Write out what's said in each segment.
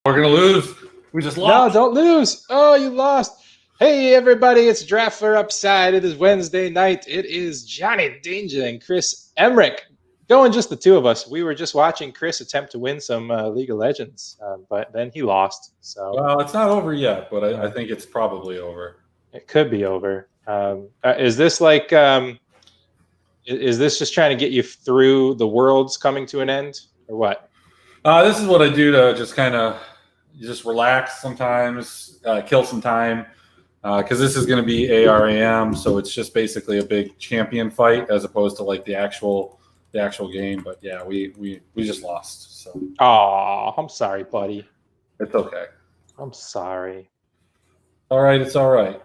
We're going to lose. We just lost. No, don't lose. Oh, you lost. Hey, everybody, it's Draft for Upside. It is Wednesday night. It is Johnny Danger and Chris Emrick. Going just the two of us. We were just watching Chris attempt to win some League of Legends, but then he lost. So well, it's not over yet, but I think it's probably over. It could be over. Is this like, is this just trying to get you through the world's coming to an end or what? This is what I do to just kind of just relax sometimes, kill some time, because this is going to be ARAM, so it's just basically a big champion fight as opposed to like the actual game. But yeah, we just lost. So Oh, I'm sorry, buddy. It's okay. I'm sorry. All right, it's all right.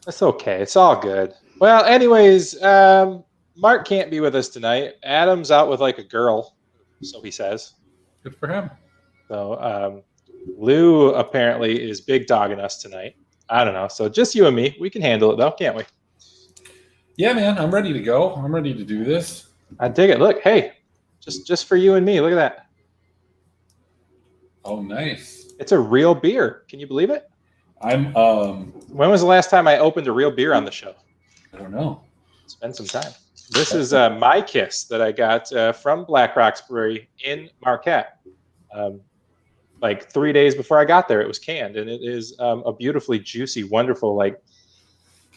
It's okay. It's all good. Well, anyways, Mark can't be with us tonight. Adam's out with like a girl, so he says. Good for him. So Lou apparently is big dogging us tonight. I don't know. So just you and me. We can handle it though, can't we? Yeah, man. I'm ready to go. I'm ready to do this. I dig it. Look, hey, just for you and me. Look at that. Oh, nice. It's a real beer. Can you believe it? I'm. When was the last time I opened a real beer on the show? I don't know. It's been some time. This is My Kiss that I got from Black Rocks Brewery in Marquette. Like 3 days before I got there, it was canned, and it is a beautifully juicy, wonderful, like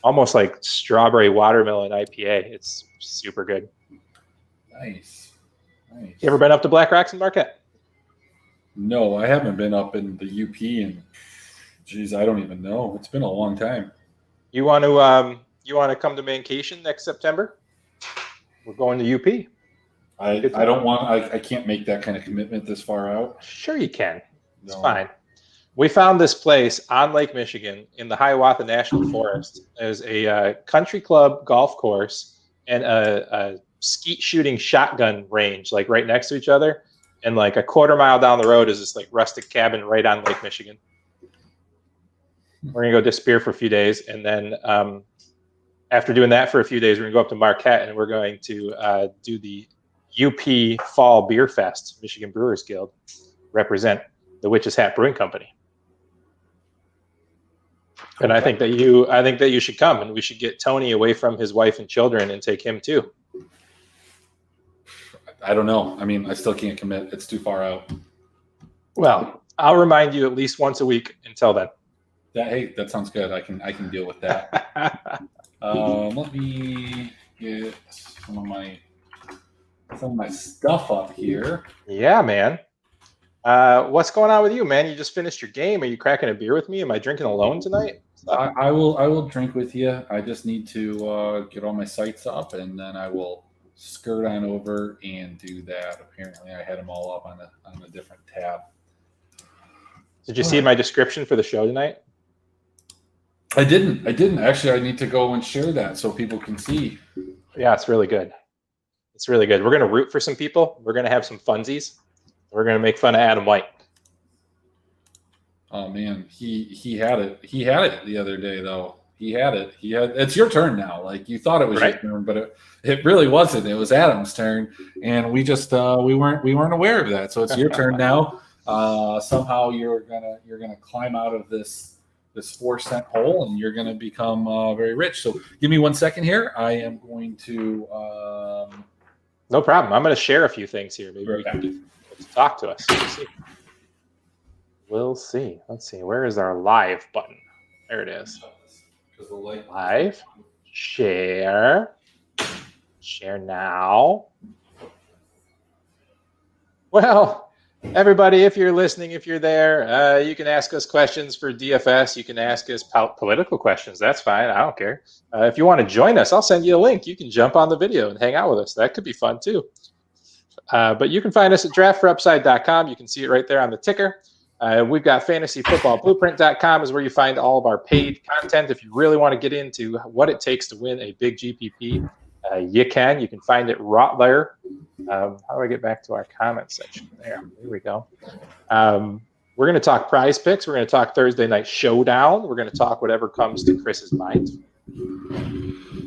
almost like strawberry watermelon IPA. It's super good. Nice. You ever been up to Black Rocks in Marquette? No, I haven't been up in the UP, and geez, I don't even know. It's been a long time. You want to come to Mancation next September? We're going to UP. I don't want. I can't make that kind of commitment this far out. Sure, you can. It's fine. We found this place on Lake Michigan in the Hiawatha National Forest. There's a country club golf course and a skeet shooting shotgun range, like right next to each other. And like a quarter mile down the road is this like rustic cabin right on Lake Michigan. We're gonna go disappear for a few days, and then after doing that for a few days, we're gonna go up to Marquette and we're going to do the UP Fall Beer Fest, Michigan Brewers Guild, represent the Witch's Hat Brewing Company. And I think that you should come, and we should get Tony away from his wife and children and take him too. I don't know. I mean, I still can't commit. It's too far out. Well, I'll remind you at least once a week until then. Hey, that sounds good. I can deal with that. Let me get some of my stuff up here. Yeah, man. What's going on with you, man? You just finished your game. Are you cracking a beer with me? Am I drinking alone tonight? I will drink with you. I just need to get all my sites up, and then I will skirt on over and do that. Apparently, I had them all up on a different tab. Did you see my description for the show tonight? I didn't. Actually, I need to go and share that so people can see. Yeah, it's really good. It's really good. We're going to root for some people. We're going to have some funsies. We're going to make fun of Adam White. Oh man, he had it. He had it the other day though. He had it. It's your turn now. Like you thought it was right? Your turn, but it really wasn't. It was Adam's turn, and we just we weren't aware of that. So it's your turn now. Somehow you're gonna climb out of this 4-cent hole, and you're gonna become very rich. So give me 1 second here. I am going to. No problem. I'm going to share a few things here. Maybe you can talk to us. We'll see. Let's see. Where is our live button? There it is. Live. Share. Share now. Well, everybody, if you're listening, if you're there, you can ask us questions for DFS. You can ask us political questions. That's fine. I don't care. If you want to join us, I'll send you a link. You can jump on the video and hang out with us. That could be fun too. But you can find us at draftforupside.com. You can see it right there on the ticker. We've got fantasyfootballblueprint.com is where you find all of our paid content. If you really want to get into what it takes to win a big GPP, you can find it right there. How do I get back to our comment section? There we go. We're going to talk prize picks. We're going to talk Thursday night showdown. We're going to talk whatever comes to Chris's mind.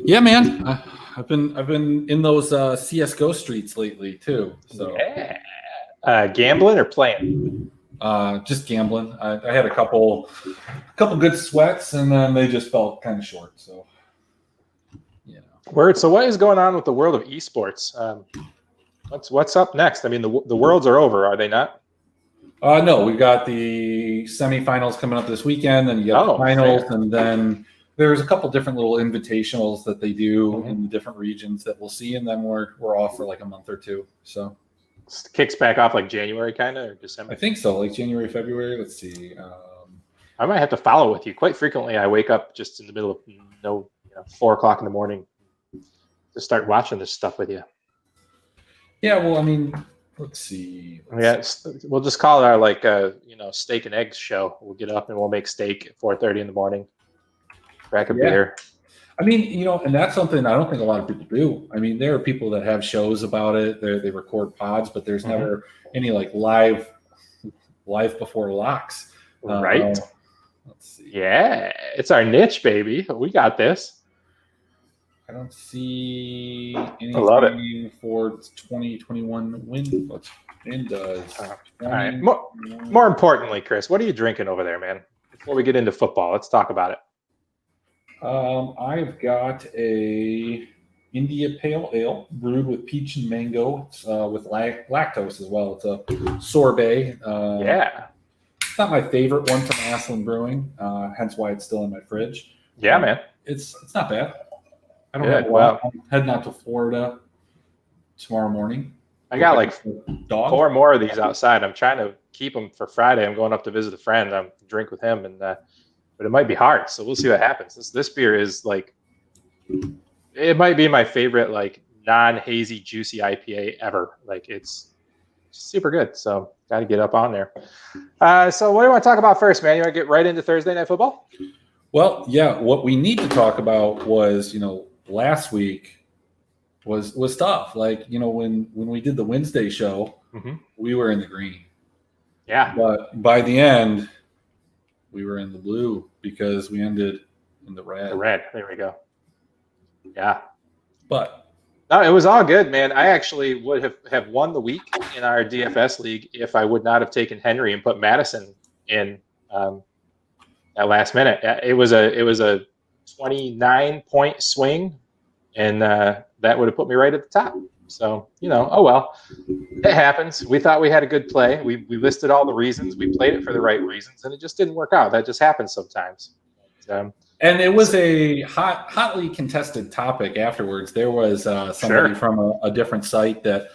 Yeah, man. I've been in those CS:GO streets lately too. So yeah. Gambling or playing? Just gambling. I had a couple good sweats, and then they just felt kind of short. So, Word. So what is going on with the world of esports? What's up next? I mean, the worlds are over, are they not? No, we've got the semifinals coming up this weekend, and you got the finals, fair. and then there's a couple different little invitationals that they do in the different regions that we'll see, and then we're off for like a month or two. So kicks back off like January, kind of, or December. I think so, like January, February. Let's see. I might have to follow with you. Quite frequently, I wake up just in the middle of 4 o'clock in the morning to start watching this stuff with you. Yeah, well, I mean, let's see. We'll just call it our steak and eggs show. We'll get up and we'll make steak at 4:30 in the morning. Crack a beer. I mean, and that's something I don't think a lot of people do. I mean, there are people that have shows about it. They record pods, but there's never any like live before locks. Right. Let's see. Yeah, it's our niche, baby. We got this. I don't see anything for 2021 win. What's win does? All right. More importantly, Chris, what are you drinking over there, man? Before we get into football, let's talk about it. I've got a India Pale Ale brewed with peach and mango. It's with lactose as well. It's a sorbet. It's not my favorite one from Aslan Brewing, hence why it's still in my fridge. Yeah, man. It's not bad. I don't have a lot. I'm heading out to Florida tomorrow morning. I got like 4 more of these outside. I'm trying to keep them for Friday. I'm going up to visit a friend. I'm drink with him, but it might be hard. So we'll see what happens. This beer is like, it might be my favorite like non-hazy juicy IPA ever. Like it's super good. So got to get up on there. So what do you want to talk about first, man? You want to get right into Thursday Night Football? Well, yeah. What we need to talk about was, last week was tough. Like, when we did the Wednesday show, we were in the green. Yeah. But by the end, we were in the blue because we ended in the red. The red. There we go. Yeah. But no, it was all good, man. I actually would have won the week in our DFS league if I would not have taken Henry and put Madison in at last minute. It was a 29-point swing, and that would have put me right at the top. So, oh well, it happens. We thought we had a good play. We listed all the reasons. We played it for the right reasons, and it just didn't work out. That just happens sometimes. And it was a hotly contested topic afterwards. There was somebody from a different site that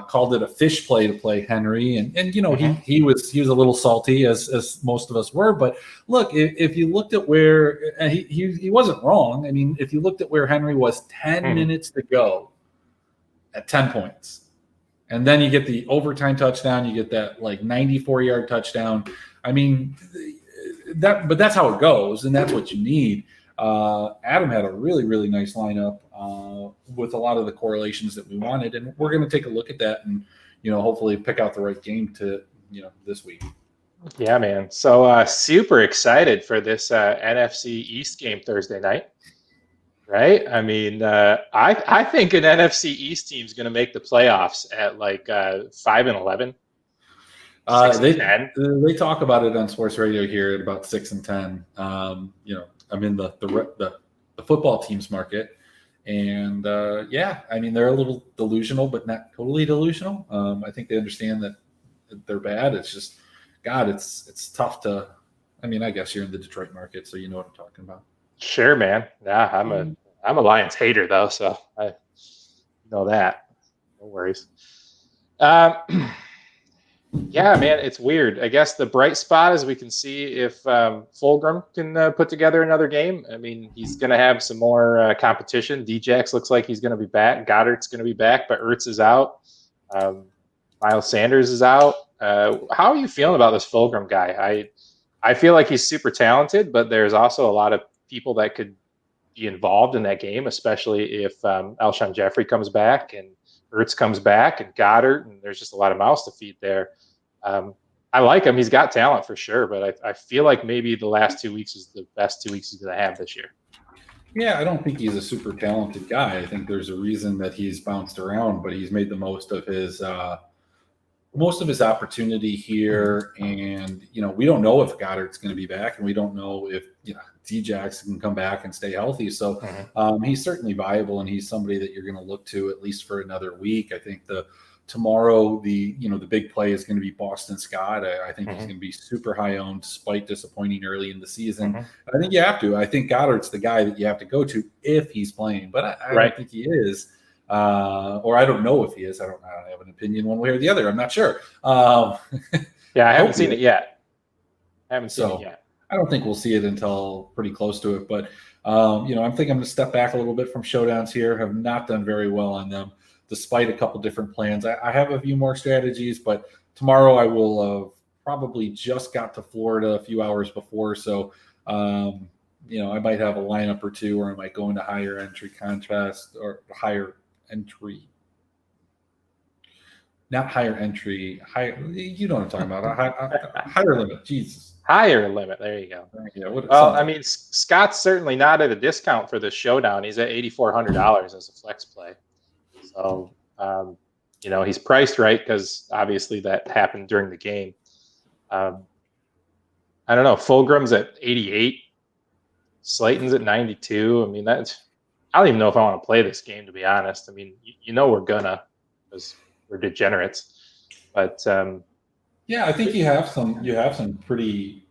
called it a fish play to play Henry, and he was a little salty as most of us were. But look, if you looked at where he wasn't wrong. I mean, if you looked at where Henry was 10 minutes to go at 10 points, and then you get the overtime touchdown, you get that like 94-yard touchdown. I mean, but that's how it goes, and that's what you need. Adam had a really, really nice lineup with a lot of the correlations that we wanted, and we're going to take a look at that and, hopefully pick out the right game to, this week. Yeah, man. So super excited for this NFC East game Thursday night, right? I mean, I think an NFC East team is going to make the playoffs at like 5-11. They talk about it on sports radio here at about 6-10. I'm in the football teams market, and I mean, they're a little delusional, but not totally delusional. I think they understand that they're bad. It's just, God, it's tough to. I mean, I guess you're in the Detroit market, so you know what I'm talking about. Sure, man. Yeah, I'm a Lions hater though, so I know that. No worries. Yeah, man, it's weird. I guess the bright spot is we can see if Fulgham can put together another game. I mean, he's going to have some more competition. Djax looks like he's going to be back. Goddard's going to be back, but Ertz is out. Miles Sanders is out. How are you feeling about this Fulgham guy? I feel like he's super talented, but there's also a lot of people that could be involved in that game, especially if Alshon Jeffrey comes back and Ertz comes back and Goddard, and there's just a lot of mouths to feed there. I like him. He's got talent for sure, but I feel like maybe the last 2 weeks is the best 2 weeks he's going to have this year. Yeah, I don't think he's a super talented guy. I think there's a reason that he's bounced around, but he's made the most of his most of his opportunity here, and we don't know if Goddard's going to be back, and we don't know if D Jackson can come back and stay healthy. So he's certainly viable, and he's somebody that you're going to look to at least for another week. I think tomorrow the big play is going to be Boston Scott. I think he's going to be super high owned despite disappointing early in the season. I think you have to. I think Goddard's the guy that you have to go to if he's playing, but I don't think he is. Or I don't know if he is. I don't have an opinion one way or the other. I'm not sure. I haven't seen it yet. I don't think we'll see it until pretty close to it. But, I think I'm going to step back a little bit from showdowns here. Have not done very well on them, despite a couple different plans. I have a few more strategies, but tomorrow I will have probably just got to Florida a few hours before. So, I might have a lineup or two, or I might go into higher entry contrast or higher entry, not higher entry, higher. You know what I'm talking about? Higher limit. Jesus, higher limit. There you go. Well, I mean, Scott's certainly not at a discount for this showdown. He's at $8,400 as a flex play. So, he's priced right because obviously that happened during the game. I don't know. Fulgrim's at 88. Slayton's at 92. I mean, I don't even know if I want to play this game, to be honest. I mean, we're gonna, because we're degenerates. But I think you have some pretty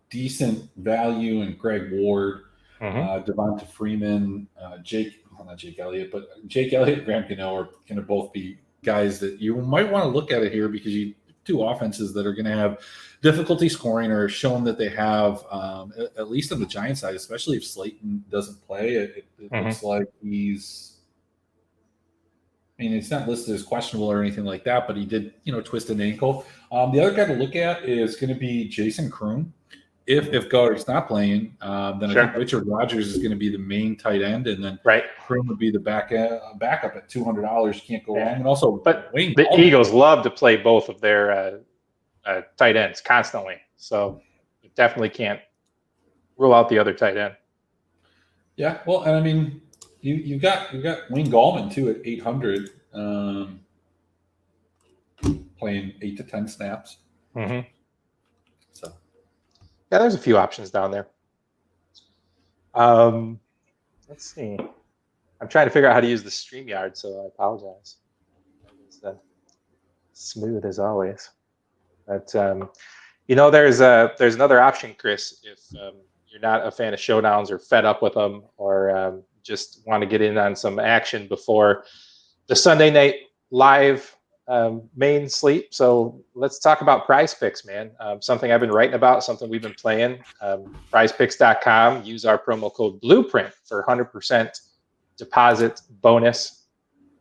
decent value in Greg Ward, Devonta Freeman, Jake Elliott, Graham Gano are going to both be guys that you might want to look at it here, because you two offenses that are going to have difficulty scoring or shown that they have, at least on the Giants side, especially if Slayton doesn't play. It looks like he's, it's not listed as questionable or anything like that, but he did, twist an ankle. The other guy to look at is going to be Jason Kroon. If Goddard's not playing, then I think Richard Rodgers is going to be the main tight end, and then Kroon would be the backup at $200. You can't go wrong. And also, but the Eagles love to play both of their tight ends constantly, so you definitely can't rule out the other tight end. Yeah, well, and I mean, you got Wayne Gallman too at 800, playing 8 to 10 snaps. So. Yeah, there's a few options down there. Let's see. I'm trying to figure out how to use the StreamYard, so I apologize. It's smooth as always. But there's another option, Chris. If you're not a fan of showdowns or fed up with them, or just want to get in on some action before the Sunday night live main sleep. So let's talk about Prize Picks, man. Something I've been writing about, something we've been playing. PrizePicks.com. Use our promo code Blueprint for 100% deposit bonus,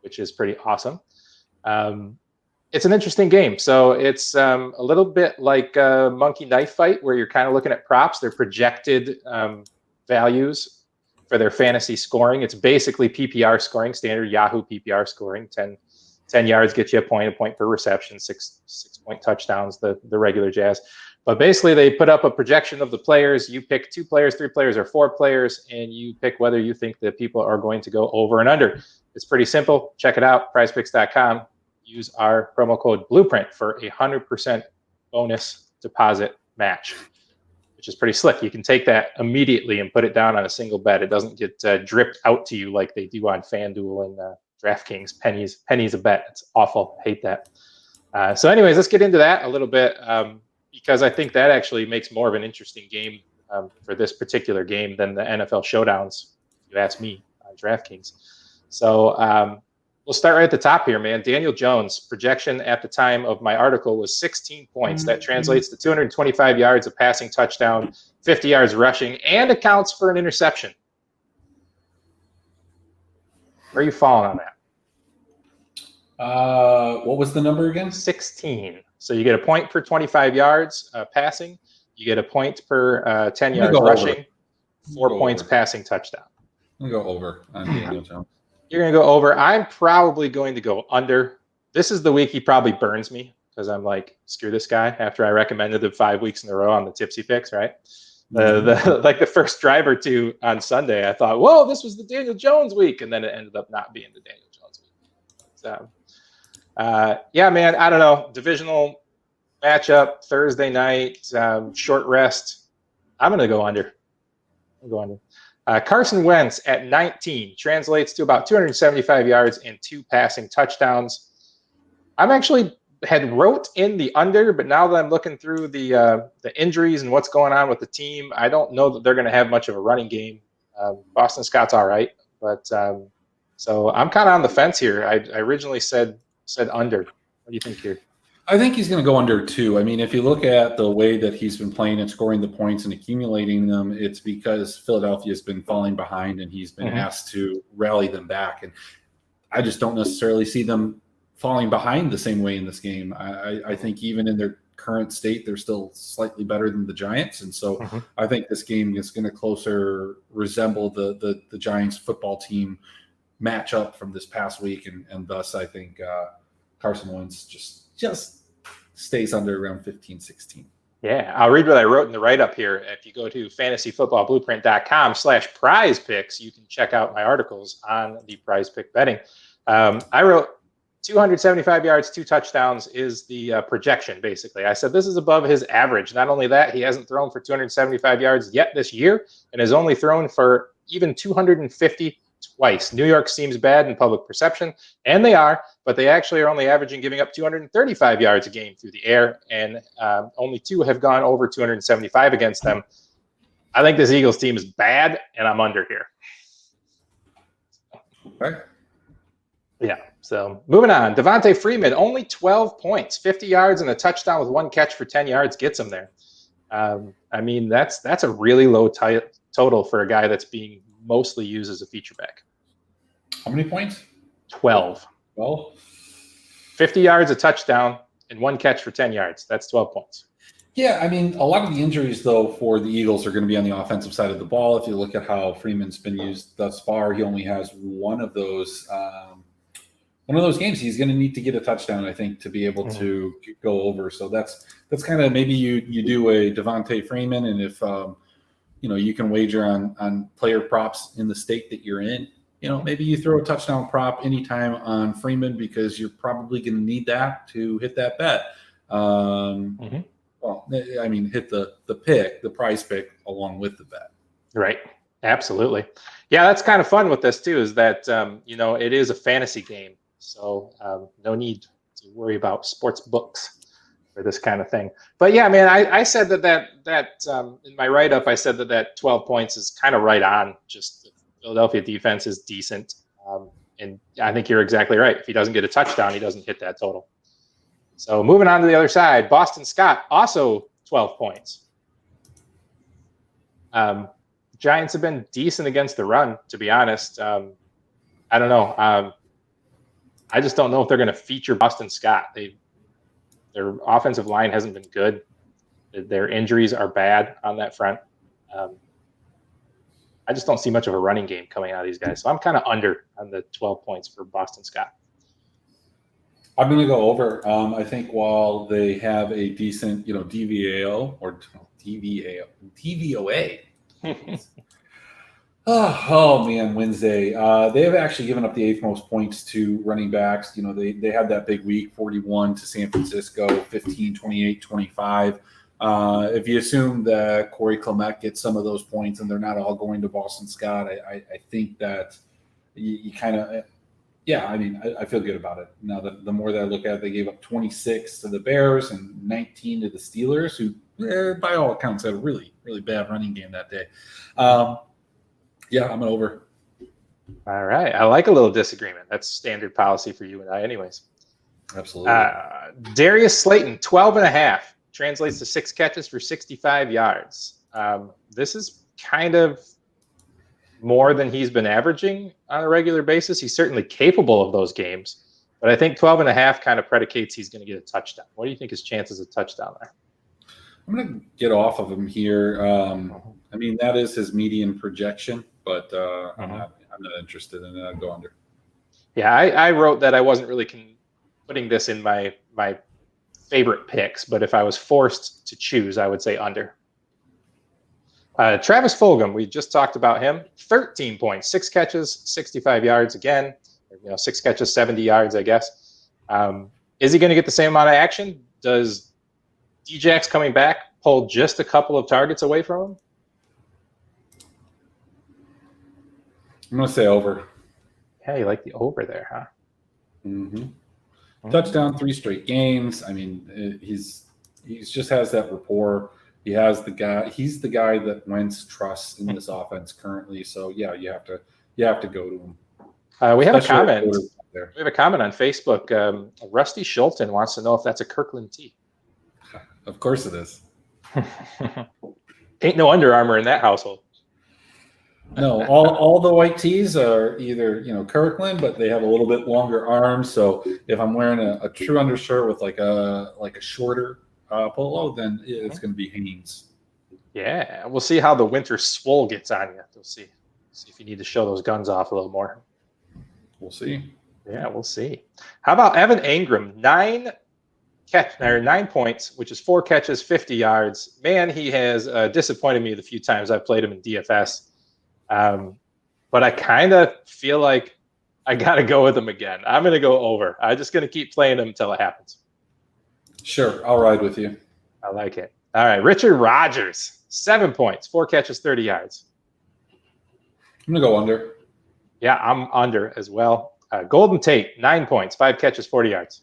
which is pretty awesome. It's an interesting game. So it's a little bit like a monkey knife fight, where you're kind of looking at props. They're projected values for their fantasy scoring. It's basically PPR scoring, standard Yahoo PPR scoring. 10 yards gets you a point per reception, 6-point touchdowns, the regular jazz. But basically, they put up a projection of the players. You pick 2 players, 3 players, or 4 players, and you pick whether you think that people are going to go over and under. It's pretty simple. Check it out, prizepicks.com. Use our promo code Blueprint for a 100% bonus deposit match, which is pretty slick. You can take that immediately and put it down on a single bet. It doesn't get dripped out to you like they do on FanDuel and DraftKings. Pennies a bet. It's awful. Hate that. So anyways, let's get into that a little bit, because I think that actually makes more of an interesting game for this particular game than the NFL showdowns, if you ask me, on DraftKings. So we'll start right at the top here, man. Daniel Jones' projection at the time of my article was 16 points. That translates to 225 yards of passing touchdown, 50 yards rushing, and accounts for an interception. Where are you falling on that? What was the number again? 16. So you get a point per 25 yards passing. You get a point per 10 yards rushing. 4 points passing touchdown. I'm going to go over on Daniel Jones. You're going to go over. I'm probably going to go under. This is the week he probably burns me, because I'm like, screw this guy, after I recommended him 5 weeks in a row on the Tipsy Picks, right? The first drive or two on Sunday, I thought, whoa, this was the Daniel Jones week, and then it ended up not being the Daniel Jones week. So, Yeah, man, I don't know. Divisional matchup, Thursday night, short rest. I'm going to go under. Carson Wentz at 19 translates to about 275 yards and 2 passing touchdowns. I'm actually had wrote in the under, but now that I'm looking through the injuries and what's going on with the team, I don't know that they're going to have much of a running game. Boston Scott's all right, but so I'm kind of on the fence here. I originally said under. What do you think here? I think he's going to go under 2. I mean, if you look at the way that he's been playing and scoring the points and accumulating them, it's because Philadelphia has been falling behind and he's been asked to rally them back. And I just don't necessarily see them falling behind the same way in this game. I think even in their current state, they're still slightly better than the Giants. And so I think this game is going to closer resemble the Giants football team matchup from this past week. And thus I think Carson Wentz just stays under around 15-16. Yeah, I'll read what I wrote in the write-up here. If you go to fantasyfootballblueprint.com/prize picks, you can check out my articles on the prize pick betting. I wrote 275 yards, 2 touchdowns is the projection, basically. I said this is above his average. Not only that, he hasn't thrown for 275 yards yet this year and has only thrown for even 250 twice. New York seems bad in public perception, and they are, but they actually are only averaging giving up 235 yards a game through the air, and only 2 have gone over 275 against them. I think this Eagles team is bad, and I'm under here. Okay. Yeah, so moving on. Devontae Freeman, only 12 points, 50 yards and a touchdown with 1 catch for 10 yards gets him there. I mean, that's a really low total for a guy that's being mostly used as a feature back. How many points? 12. 12? 50 yards, a touchdown, and 1 catch for 10 yards. That's 12 points. Yeah, I mean, a lot of the injuries, though, for the Eagles are going to be on the offensive side of the ball. If you look at how Freeman's been used thus far, he only has one of those games. He's going to need to get a touchdown, I think, to be able to go over. So that's kind of maybe you do a Devontae Freeman, and if you can wager on player props in the state that you're in. Maybe you throw a touchdown prop anytime on Freeman because you're probably going to need that to hit that bet. Well, I mean, hit the prize pick along with the bet. Right. Absolutely. Yeah, that's kind of fun with this too, is that, it is a fantasy game. So no need to worry about sports books for this kind of thing. But yeah, man, I said that in my write-up, I said that 12 points is kind of right on. Just the Philadelphia defense is decent. And I think you're exactly right. If he doesn't get a touchdown, he doesn't hit that total. So moving on to the other side, Boston Scott, also 12 points. Giants have been decent against the run, to be honest. I don't know. I just don't know if they're going to feature Boston Scott. Their offensive line hasn't been good. Their injuries are bad on that front. I just don't see much of a running game coming out of these guys. So I'm kind of under on the 12 points for Boston Scott. I'm going to go over. I think while they have a decent, DVOA. Oh man, Wednesday. They have actually given up the 8th most points to running backs. They had that big week, 41 to San Francisco, 15, 28, 25. If you assume that Corey Clement gets some of those points and they're not all going to Boston Scott, I think that you kind of, I feel good about it. Now, the more that I look at it, they gave up 26 to the Bears and 19 to the Steelers, who, by all accounts, had a really, really bad running game that day. I'm an over. All right. I like a little disagreement. That's standard policy for you and I anyways. Absolutely. Darius Slayton, 12.5. Translates to 6 catches for 65 yards. This is kind of more than he's been averaging on a regular basis. He's certainly capable of those games, but I think 12.5 kind of predicates he's going to get a touchdown. What do you think his chances of touchdown are? I'm going to get off of him here. I mean, that is his median projection, but I'm not interested in it. I'd go under. Yeah, I wrote that I wasn't really putting this in my favorite picks, but if I was forced to choose, I would say under. Travis Fulgham, we just talked about him. 13 points, 6 catches, 65 yards again. 6 catches, 70 yards, I guess. Is he going to get the same amount of action? Does Djax coming back pull just a couple of targets away from him? I'm going to say over. Yeah, you like the over there, huh? Mm-hmm. Touchdown, 3 straight games. I mean, he's just has that rapport. He has the guy. He's the guy that Wentz trusts in this offense currently. So yeah, you have to go to him. We have a comment. We have a comment on Facebook. Rusty Schulten wants to know if that's a Kirkland tee. Of course it is. Ain't no Under Armour in that household. No, all the white tees are either Kirkland, but they have a little bit longer arms. So if I'm wearing a true undershirt with like a shorter polo, then it's going to be Hanes. Yeah, we'll see how the winter swole gets on you. We'll see if you need to show those guns off a little more. We'll see. Yeah, we'll see. How about Evan Engram? 9 points, which is 4 catches, 50 yards. Man, he has disappointed me the few times I've played him in DFS. But I kind of feel like I got to go with him again. I'm going to go over. I'm just going to keep playing him until it happens. Sure, I'll ride with you. I like it. All right, Richard Rodgers, 7 points, 4 catches, 30 yards. I'm going to go under. Yeah, I'm under as well. Golden Tate, 9 points, 5 catches, 40 yards.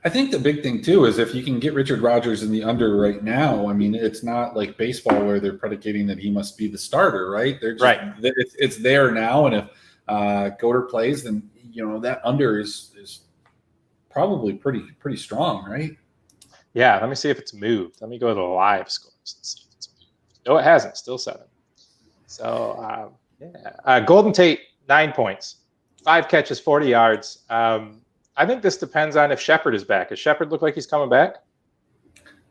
I think the big thing, too, is if you can get Richard Rodgers in the under right now, I mean, it's not like baseball where they're predicating that he must be the starter, right? They're just, right. It's there now, and if Goder plays, then, that under is probably pretty strong, right? Yeah, let me see if it's moved. Let me go to the live scores and see if it's moved. No, it hasn't. Still 7. So, Golden Tate, 9 points, 5 catches, 40 yards. I think this depends on if Shepard is back. Does Shepard look like he's coming back?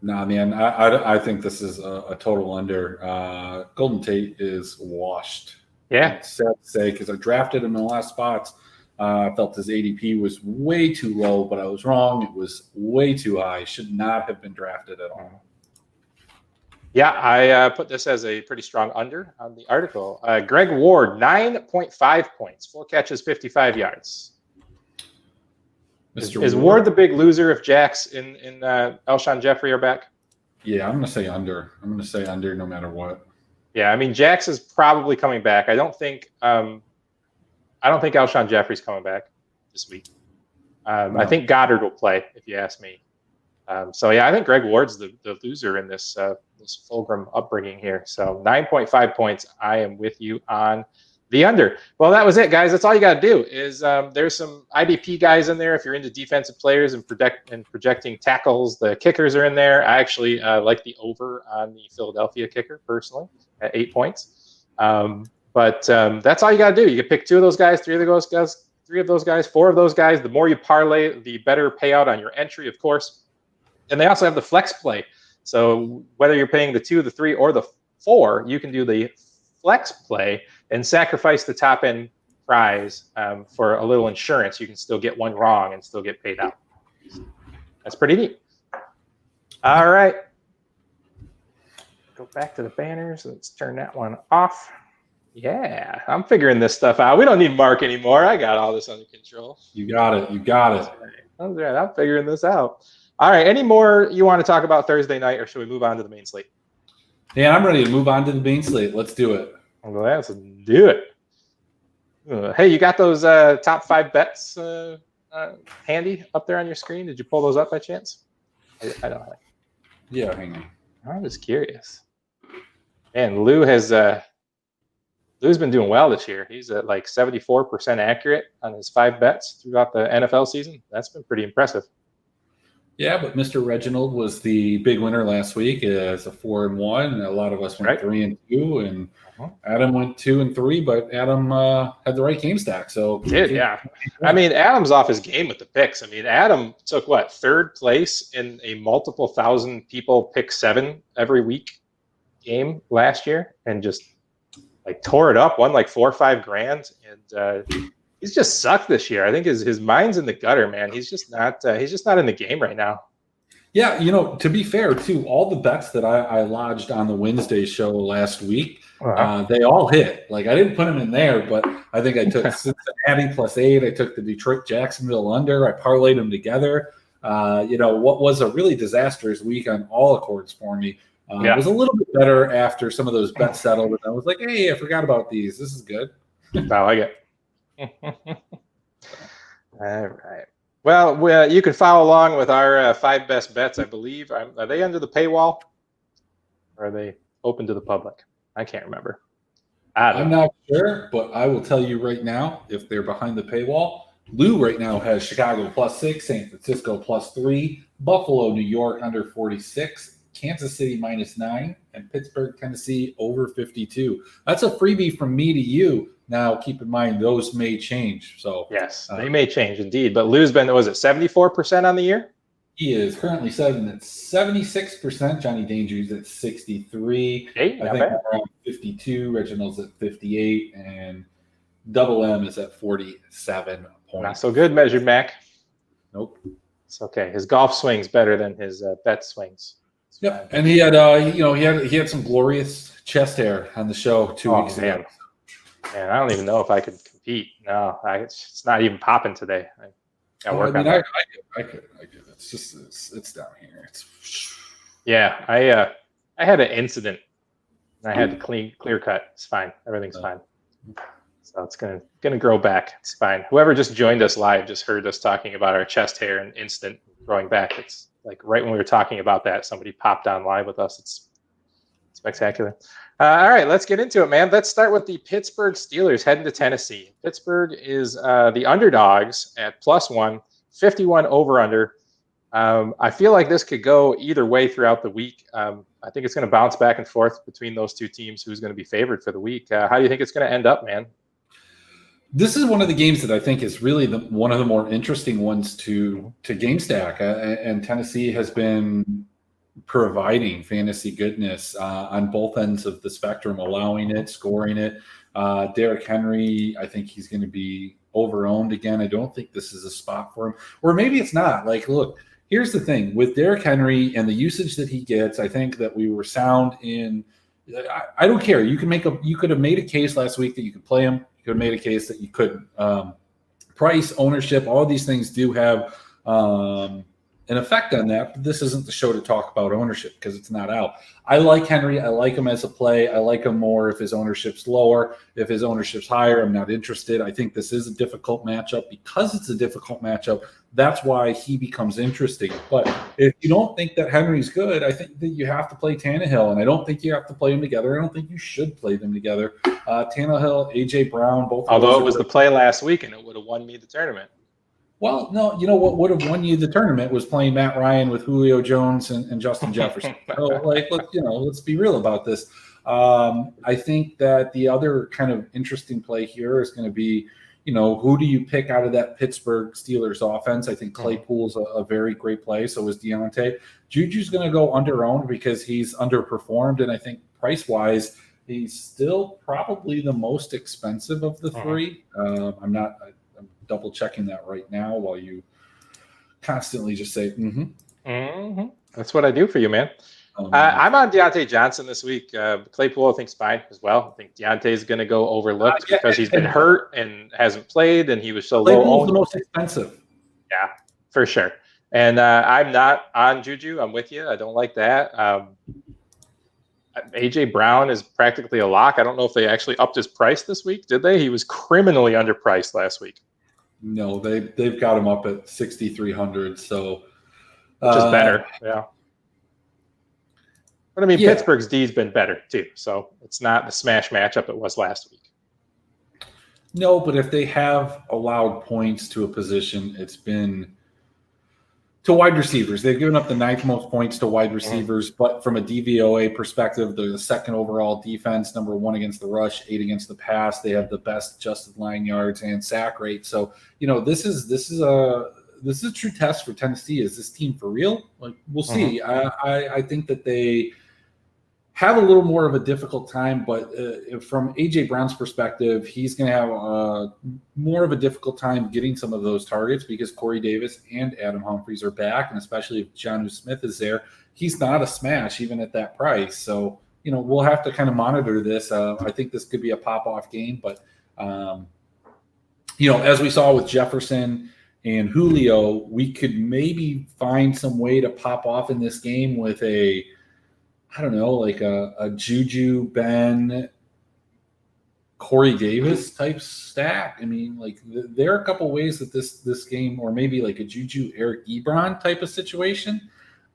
Nah, man. I think this is a total under. Golden Tate is washed. Yeah. It's sad to say because I drafted him in the last spots. I felt his ADP was way too low, but I was wrong. It was way too high. Should not have been drafted at all. Yeah, I put this as a pretty strong under on the article. Greg Ward, 9.5 points, 4 catches, 55 yards. Is Ward the big loser if Jax and Alshon Jeffrey are back? Yeah, I'm going to say under. I'm going to say under no matter what. Yeah, I mean Jax is probably coming back. I don't think Alshon Jeffrey's coming back this week. No. I think Goddard will play, if you ask me. So yeah, I think Greg Ward's the loser in this Fulgham upbringing here. So 9.5 points. I am with you on the under. Well, that was it, guys. That's all you got to do. Is there's some IDP guys in there if you're into defensive players and projecting tackles. The kickers are in there. I actually like the over on the Philadelphia kicker personally at 8 points. But that's all you got to do. You can pick 2 of those guys, 3 of those guys, 3 of those guys, 4 of those guys. The more you parlay, the better payout on your entry, of course. And they also have the flex play. So whether you're paying the 2, the 3, or the 4, you can do the flex play and sacrifice the top end prize for a little insurance. You can still get one wrong and still get paid out. That's pretty neat. All right. Go back to the banners. Let's turn that one off. Yeah, I'm figuring this stuff out. We don't need Mark anymore. I got all this under control. You got it. That's right. I'm figuring this out. All right. Any more you want to talk about Thursday night, or should we move on to the main slate? Yeah, I'm ready to move on to the main slate. Let's do it. Well, let's do it. Hey, you got those top 5 bets handy up there on your screen? Did you pull those up by chance? I don't know. Yeah, hang on. I'm just curious. And Lou's been doing well this year. He's at like 74% accurate on his 5 bets throughout the NFL season. That's been pretty impressive. Yeah, but Mr. Reginald was the big winner last week as a 4-1. A lot of us went 3-2, and Adam went 2-3. But Adam had the right game stack, so yeah. I mean, Adam's off his game with the picks. I mean, Adam took 3rd place in a multiple thousand people pick 7 every week game last year, and just tore it up. Won $4 or $5 grand, and he's just sucked this year. I think his mind's in the gutter, man. He's just not in the game right now. Yeah, to be fair, too, all the bets that I lodged on the Wednesday show last week, they all hit. I didn't put them in there, but I think I took Cincinnati +8. I took the Detroit-Jacksonville under. I parlayed them together. what was a really disastrous week on all accords for me was a little bit better after some of those bets settled. And I was like, hey, I forgot about these. This is good. I like it. All right. Well, you can follow along with our 5 best bets, I believe. Are they under the paywall? Or are they open to the public? I can't remember. I'm not sure, but I will tell you right now, if they're behind the paywall, Lou right now has Chicago +6, San Francisco +3, Buffalo, New York under 46, Kansas City -9, and Pittsburgh, Tennessee over 52. That's a freebie from me to you. Now, keep in mind, those may change. So yes, they may change indeed. But Lou's been, was it 74% on the year? He is currently setting at 76%. Johnny Danger's at 63. Hey, I think around 52. Reginald's at 58, and Double M is at 47 points. Not so good, Measured Mac. Nope. It's okay. His golf swing's better than his bet swings. Yep, and he had he had some glorious chest hair on the show 2 weeks ago. Man, I don't even know if I could compete. No, it's not even popping today. I could. It's just it's down here. Yeah, I had an incident. I had to clear cut. It's fine. Everything's fine. So it's gonna grow back. It's fine. Whoever just joined us live just heard us talking about our chest hair and instant growing back. It's like right when we were talking about that, somebody popped on live with us. It's spectacular. All right, let's get into it, man. Let's start with the Pittsburgh Steelers heading to Tennessee. Pittsburgh is the underdogs at +1, 51 over/under. I feel like this could go either way throughout the week. I think it's going to bounce back and forth between those two teams. Who's going to be favored for the week? How do you think it's going to end up, man? This is one of the games that I think is really one of the more interesting ones to game stack, and Tennessee has been providing fantasy goodness on both ends of the spectrum, allowing it, scoring it. Derrick Henry, I think he's going to be over-owned again. I don't think this is a spot for him, or maybe it's not. Like, look, here's the thing with Derrick Henry and the usage that he gets. I think that we were sound in. I don't care. You could have made a case last week that you could play him. You could have made a case that you couldn't. Price, ownership, all these things do have an effect on that, but this isn't the show to talk about ownership because it's not out. I like Henry. I like him as a play. I like him more if his ownership's lower. If his ownership's higher, I'm not interested. I think this is a difficult matchup. Because it's a difficult matchup, that's why he becomes interesting. But if you don't think that Henry's good, I think that you have to play Tannehill, and I don't think you have to play them together. I don't think you should play them together. Tannehill, A.J. Brown, both. Although it was the play last week, and it would have won me the tournament. Well, no, you know what would have won you the tournament was playing Matt Ryan with Julio Jones and Justin Jefferson. So, let's be real about this. I think that the other kind of interesting play here is going to be, who do you pick out of that Pittsburgh Steelers offense? I think Claypool's a very great play. So is Deontay. Juju's going to go under-owned because he's underperformed, and I think price-wise, he's still probably the most expensive of the three. I'm double checking that right now while you constantly just say, That's what I do for you, man. I'm on Deontay Johnson this week. Claypool I think's fine as well. I think Deontay's going to go overlooked because he's been hurt and hasn't played, and he was so low. Claypool's the most expensive. Yeah, for sure. And I'm not on Juju. I'm with you. I don't like that. A.J. Brown is practically a lock. I don't know if they actually upped his price this week. Did they? He was criminally underpriced last week. No, they've got him up at 6,300. So, which is better, yeah. But I mean, Pittsburgh's D's been better too, so it's not the smash matchup it was last week. No, but if they have allowed points to a position, it's been to wide receivers. They've given up the 9th most points to wide receivers, but from a DVOA perspective, they're the 2nd overall defense, number 1 against the rush, 8 against the pass. They have the best adjusted line yards and sack rate. So, this is a true test for Tennessee. Is this team for real? Like, we'll see. I think that they have a little more of a difficult time, but from A.J. Brown's perspective, he's going to have more of a difficult time getting some of those targets because Corey Davis and Adam Humphries are back, and especially if Jonnu Smith is there, he's not a smash even at that price. So, we'll have to kind of monitor this. I think this could be a pop-off game, but, as we saw with Jefferson and Julio, we could maybe find some way to pop off in this game with I don't know, like a Juju, Ben, Corey Davis type stack. I mean, like there are a couple ways that this game, or maybe like a Juju, Eric Ebron type of situation.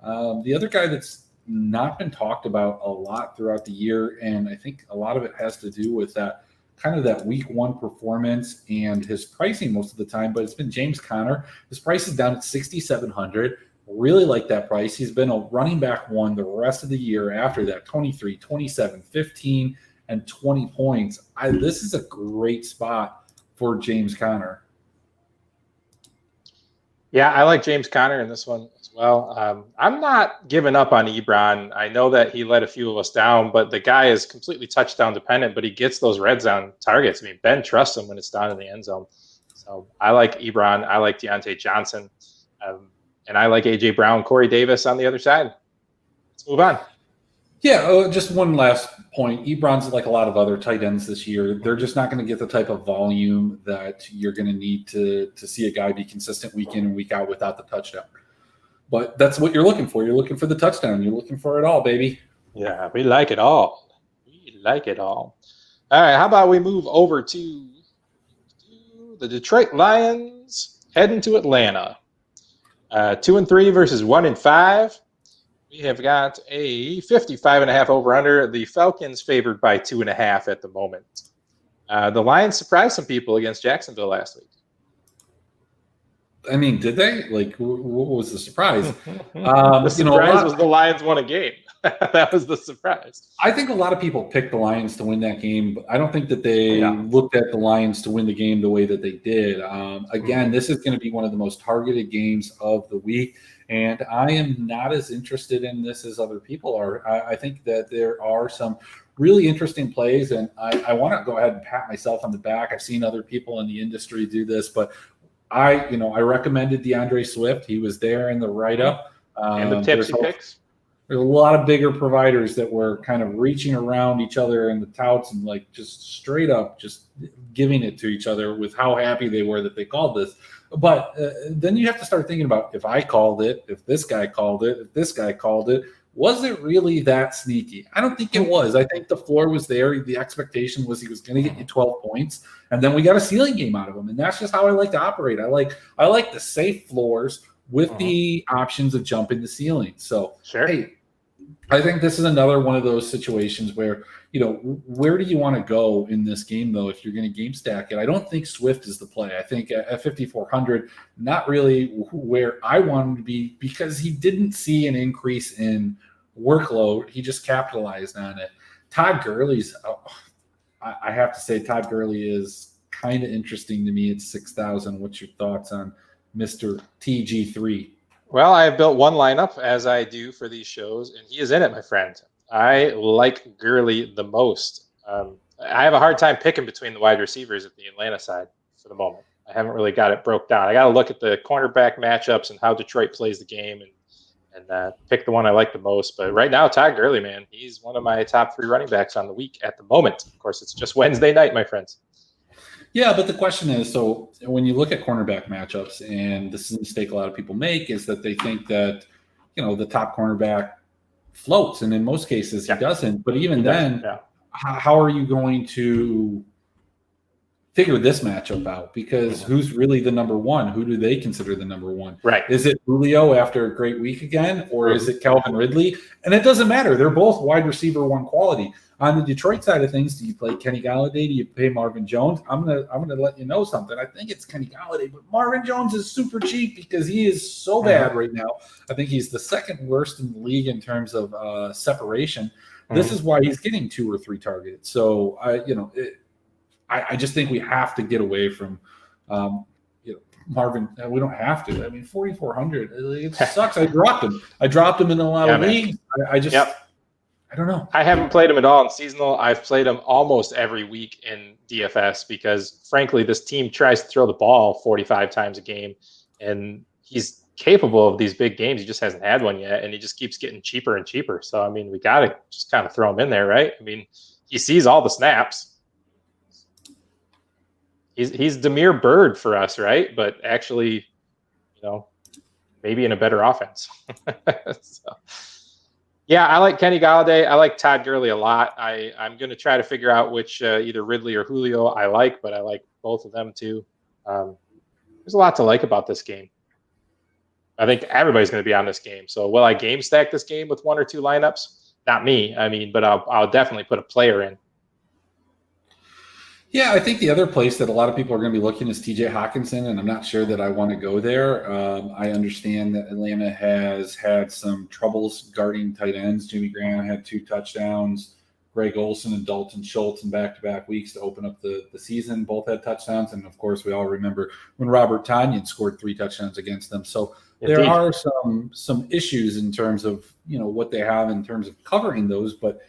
The other guy that's not been talked about a lot throughout the year, and I think a lot of it has to do with that kind of that week one performance and his pricing most of the time, but it's been James Conner. His price is down at 6,700. Really like that price. He's been a running back one the rest of the year after that, 23, 27, 15, and 20 points. This is a great spot for James Conner. Yeah, I like James Conner in this one as well. I'm not giving up on Ebron. I know that he let a few of us down, but the guy is completely touchdown dependent, but he gets those red zone targets. I mean, Ben trusts him when it's down in the end zone. So I like Ebron. I like Deontay Johnson. And I like A.J. Brown, Corey Davis on the other side. Let's move on. Yeah, just one last point. Ebron's like a lot of other tight ends this year. They're just not going to get the type of volume that you're going to need to see a guy be consistent week in and week out without the touchdown. But that's what you're looking for. You're looking for the touchdown. You're looking for it all, baby. Yeah, we like it all. We like it all. All right, how about we move over to the Detroit Lions heading to Atlanta. 2-3 versus 1-5. We have got a 55.5 over/under. The Falcons favored by 2.5 at the moment. The Lions surprised some people against Jacksonville last week. I mean, did they? Like, what was the surprise? The surprise was the Lions won a game. That was the surprise. I think a lot of people picked the Lions to win that game, but I don't think that they looked at the Lions to win the game the way that they did. Again, this is going to be one of the most targeted games of the week, and I am not as interested in this as other people are. I think that there are some really interesting plays, and I want to go ahead and pat myself on the back. I've seen other people in the industry do this, but I recommended DeAndre Swift. He was there in the write-up. And the tipsy picks. There's a lot of bigger providers that were kind of reaching around each other in the touts and like just straight up just giving it to each other with how happy they were that they called this. But then you have to start thinking about, if I called it, if this guy called it, if this guy called it, was it really that sneaky? I don't think it was. I think the floor was there. The expectation was he was going to get you 12 points, and then we got a ceiling game out of him. And that's just how I like to operate. I like the safe floors with the options of jumping the ceiling. So, sure. Hey, I think this is another one of those situations where, where do you want to go in this game, though, if you're going to game stack it? I don't think Swift is the play. I think at 5,400, not really where I want him to be, because he didn't see an increase in workload. He just capitalized on it. Todd Gurley's, I have to say, Todd Gurley is kind of interesting to me at 6,000. What's your thoughts on Mr. TG3? Well, I have built one lineup, as I do for these shows, and he is in it, my friend. I like Gurley the most. I have a hard time picking between the wide receivers at the Atlanta side for the moment. I haven't really got it broke down. I got to look at the cornerback matchups and how Detroit plays the game and pick the one I like the most. But right now, Todd Gurley, man, he's one of my top 3 running backs on the week at the moment. Of course, it's just Wednesday night, my friends. Yeah, but the question is, so when you look at cornerback matchups, and this is a mistake a lot of people make, is that they think that, the top cornerback floats. And in most cases, he doesn't. But even then, how are you going to figure this matchup out? Because who's really the number one? Who do they consider the number one? Right. Is it Julio after a great week again, or is it Calvin Ridley? And it doesn't matter. They're both wide receiver one quality. On the Detroit side of things, do you play Kenny Galladay? Do you play Marvin Jones? I'm gonna let you know something. I think it's Kenny Galladay, but Marvin Jones is super cheap because he is so bad right now. I think he's the second worst in the league in terms of separation. This is why he's getting 2 or 3 targets. So I just think we have to get away from Marvin. We don't have to. I mean, 4,400. It sucks. I dropped him in a lot of leagues. I just. I don't know. I haven't played him at all in seasonal. I've played him almost every week in DFS because, frankly, this team tries to throw the ball 45 times a game, and he's capable of these big games. He just hasn't had one yet, and he just keeps getting cheaper and cheaper. So, I mean, we got to just kind of throw him in there, right? I mean, he sees all the snaps. He's Damiere Byrd for us, right? But actually maybe in a better offense. So, yeah, I like Kenny Galladay. I like Todd Gurley a lot. I'm going to try to figure out which either Ridley or Julio I like, but I like both of them too. There's a lot to like about this game. I think everybody's going to be on this game. So will I game stack this game with one or two lineups? Not me. I mean, but I'll definitely put a player in. Yeah, I think the other place that a lot of people are going to be looking is TJ Hawkinson, and I'm not sure that I want to go there. I understand that Atlanta has had some troubles guarding tight ends. Jimmy Graham had 2 touchdowns. Greg Olsen and Dalton Schultz in back-to-back weeks to open up the season. Both had touchdowns, and of course, we all remember when Robert Tonyan scored 3 touchdowns against them. So there are some issues in terms of what they have in terms of covering those, but.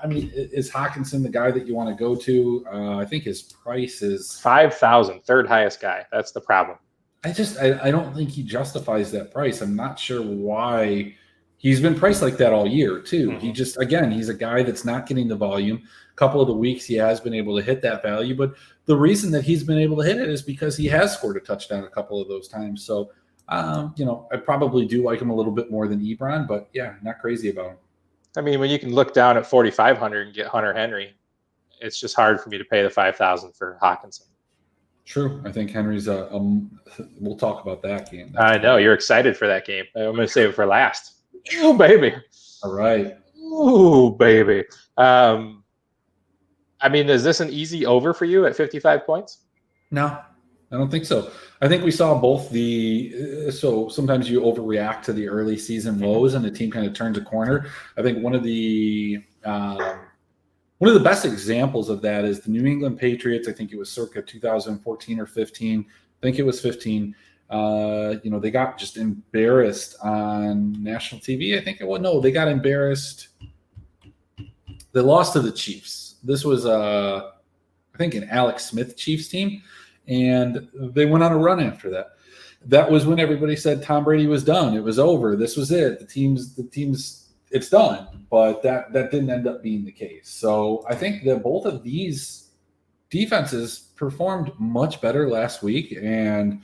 I mean, is Hawkinson the guy that you want to go to? I think his price is 5,000, third highest guy. That's the problem. I don't think he justifies that price. I'm not sure why he's been priced like that all year too. He just, again, he's a guy that's not getting the volume. A couple of the weeks he has been able to hit that value, but the reason that he's been able to hit it is because he has scored a touchdown a couple of those times. So, I probably do like him a little bit more than Ebron, but yeah, not crazy about him. I mean, when you can look down at 4,500 and get Hunter Henry, it's just hard for me to pay the 5,000 for Hawkinson. True. I think Henry's we'll talk about that game. I know you're excited for that game. I'm going to save it for last. Oh, baby. All right. Oh, baby. I mean, is this an easy over for you at 55 points? No, I don't think so. I think we saw both so sometimes you overreact to the early season lows and the team kind of turns a corner. I think one of the best examples of that is the New England Patriots. I think it was circa 2014 or 15. I think it was 15. They got just embarrassed on national TV. I think it was, no, they got embarrassed. They lost to the Chiefs. This was, I think, an Alex Smith Chiefs team. And they went on a run after that. That was when everybody said Tom Brady was done. It was over. This was it. The team's, it's done. But that didn't end up being the case. So I think that both of these defenses performed much better last week. And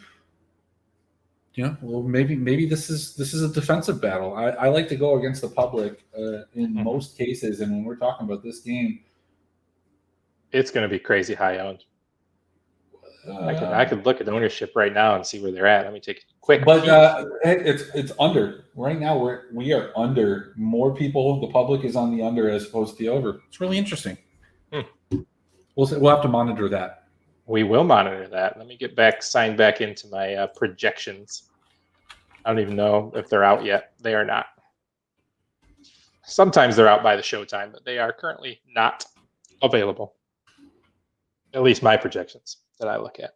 maybe this is a defensive battle. I like to go against the public in most cases. And when we're talking about this game, it's going to be crazy high owned. I could look at ownership right now and see where they're at. Let me take a quick. But it's under right now. We are under. More people. The public is on the under as opposed to the over. It's really interesting. We'll have to monitor that. We will monitor that. Let me sign back into my projections. I don't even know if they're out yet. They are not. Sometimes they're out by the showtime, but they are currently not available. At least my projections that I look at.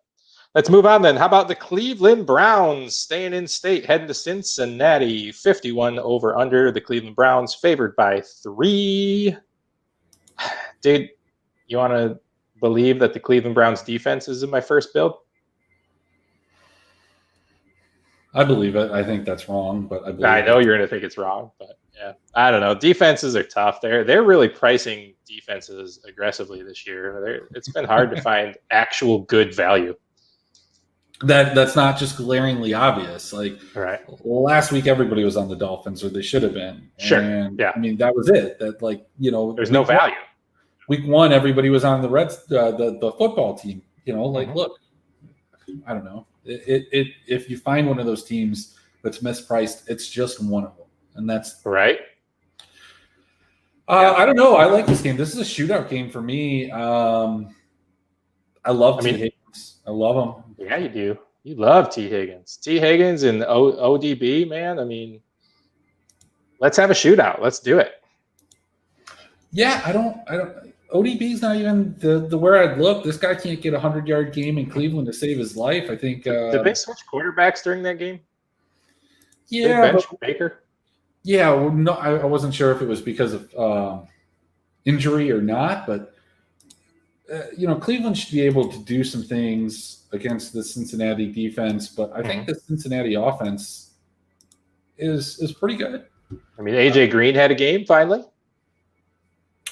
Let's move on then. How about the Cleveland Browns staying in state, heading to Cincinnati? 51 over under. The Cleveland Browns favored by 3. Dude, you want to believe that the Cleveland Browns defense is in my first build? I believe it. I think that's wrong, but I know you're going to think it's wrong, but yeah, I don't know. Defenses are tough. They're really pricing defenses aggressively this year. It's been hard to find actual good value. That's not just glaringly obvious. Like right. Last week, everybody was on the Dolphins, or they should have been. Sure. And, yeah. I mean, that was it. That there's no value. Week 1, everybody was on the the football team. Look, I don't know. If you find one of those teams that's mispriced, it's just one of them. And that's right. I don't know. I like this game. This is a shootout game for me. I love T. Higgins. I love him. Yeah, you do. You love T. Higgins. T. Higgins and ODB, man. I mean, let's have a shootout. Let's do it. Yeah, I don't. ODB's not even the where I'd look. This guy can't get a 100-yard game in Cleveland to save his life. I think. Did they switch quarterbacks during that game? Yeah, bench Baker. Yeah, well, no, I wasn't sure if it was because of injury or not, but Cleveland should be able to do some things against the Cincinnati defense. But I think the Cincinnati offense is pretty good. I mean, AJ Green had a game finally.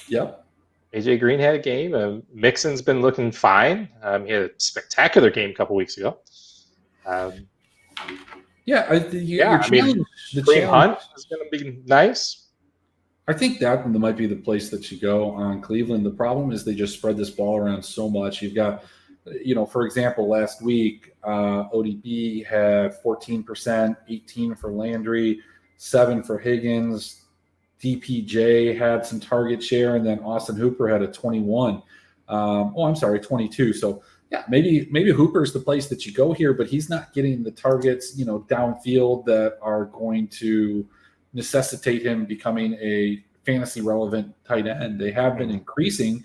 Yep. AJ Green had a game. Mixon's been looking fine. He had a spectacular game a couple weeks ago. Yeah, your I mean, challenge, the Kareem challenge Hunt is going to be nice. I think that might be the place that you go on Cleveland. The problem is they just spread this ball around so much. You've got, for example, last week, ODB had 14%, 18 for Landry, 7 for Higgins. DPJ had some target share, and then Austin Hooper had a 21. 22. So yeah, maybe Hooper's the place that you go here, but he's not getting the targets, downfield that are going to necessitate him becoming a fantasy relevant tight end. They have been increasing,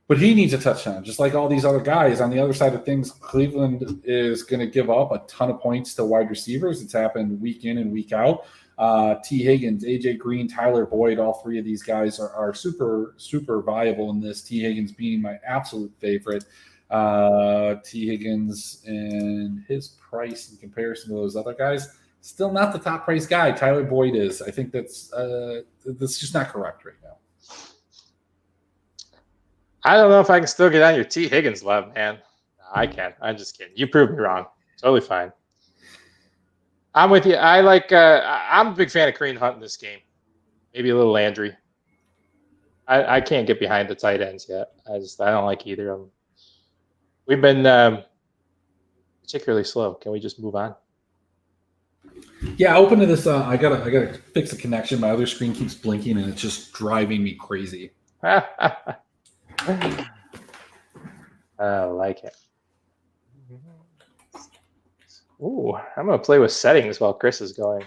but he needs a touchdown, just like all these other guys. On the other side of things, Cleveland is going to give up a ton of points to wide receivers. It's happened week in and week out. T. Higgins, AJ Green, Tyler Boyd, all three of these guys are super, super viable in this. T. Higgins being my absolute favorite. T. Higgins and his price in comparison to those other guys, still not the top price guy. Tyler Boyd is. I think that's just not correct right now. I don't know if I can still get on your T. Higgins love, man. No, I can. I'm just kidding. You proved me wrong. Totally fine. I'm with you. I'm a big fan of Kareem Hunt in this game. Maybe a little Landry. I can't get behind the tight ends yet. I don't like either of them. We've been particularly slow. Can we just move on? Yeah, open to this. I gotta fix the connection. My other screen keeps blinking, and it's just driving me crazy. I like it. Ooh, I'm gonna play with settings while Chris is going.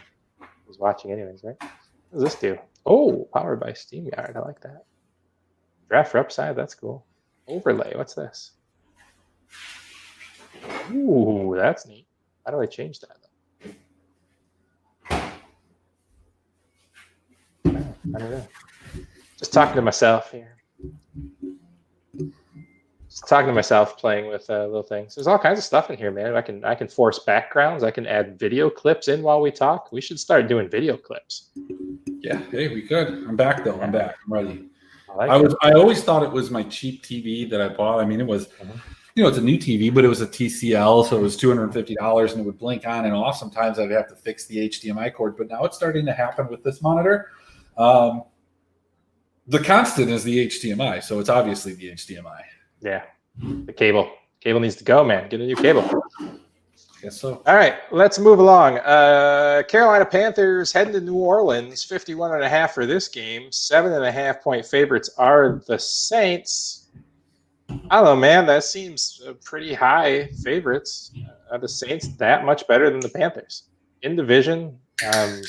He's watching anyways, right? What does this do? Oh, powered by SteamYard. I like that. Draft for upside. That's cool. Overlay. What's this? Ooh, that's neat. How do I change that? I don't know. Just talking to myself here. Just talking to myself, playing with little things. There's all kinds of stuff in here, man. I can force backgrounds. I can add video clips in while we talk. We should start doing video clips. Yeah, hey, we could. I'm back though. I'm back. I'm ready. I always thought it was my cheap TV that I bought. I mean, it was, it's a new TV, but it was a TCL, so it was $250, and it would blink on and off. Sometimes I'd have to fix the HDMI cord, but now it's starting to happen with this monitor. The constant is the HDMI, so it's obviously the HDMI. Yeah, the cable needs to go, man. Get a new cable. Guess so. All right, let's move along. Carolina Panthers heading to New Orleans, 51.5 for this game. 7.5 point favorites are the Saints. I don't know, man. That seems pretty high favorites. Are the Saints that much better than the Panthers in division? I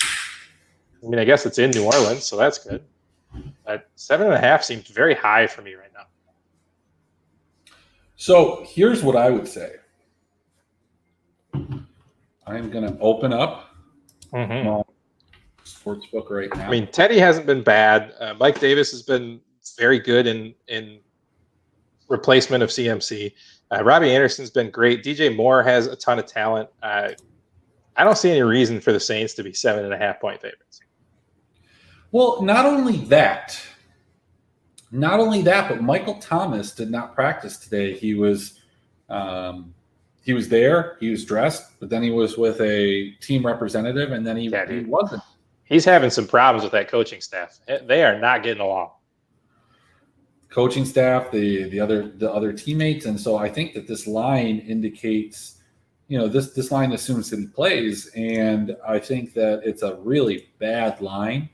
guess it's in New Orleans, so that's good. But 7.5 seems very high for me right now. So here's what I would say. I'm going to open up sportsbook right now. I mean, Teddy hasn't been bad. Mike Davis has been very good in replacement of CMC. Robbie Anderson's been great. DJ Moore has a ton of talent. I don't see any reason for the Saints to be 7.5 point favorites. Well, not only that, but Michael Thomas did not practice today. He was there, he was dressed, but then he was with a team representative, and then he wasn't. He's having some problems with that coaching staff. They are not getting along. Coaching staff, the other teammates, and so I think that this line indicates, this line assumes that he plays, and I think that it's a really bad line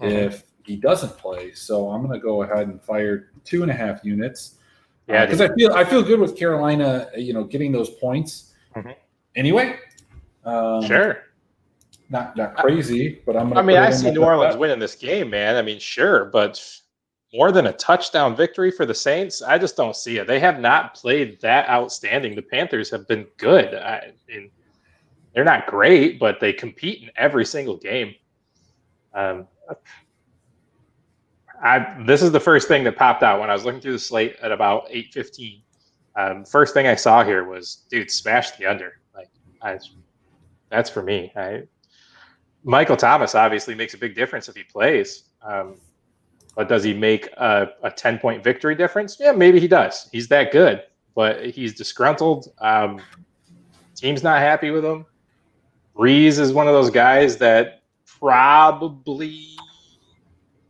if he doesn't play. So I'm going to go ahead and fire 2.5 units. Yeah, because I feel good with Carolina, getting those points. Anyway, sure, not crazy, but I'm going to. I see New Orleans winning this game, man. I mean, sure, but more than a touchdown victory for the Saints, I just don't see it. They have not played that outstanding. The Panthers have been good. They're not great, but they compete in every single game. This is the first thing that popped out when I was looking through the slate at about 8:15. First thing I saw here was, dude, smash the under. That's for me. Michael Thomas obviously makes a big difference if he plays. But does he make a 10-point victory difference? Yeah, maybe he does. He's that good, but he's disgruntled. Team's not happy with him. Breeze is one of those guys that probably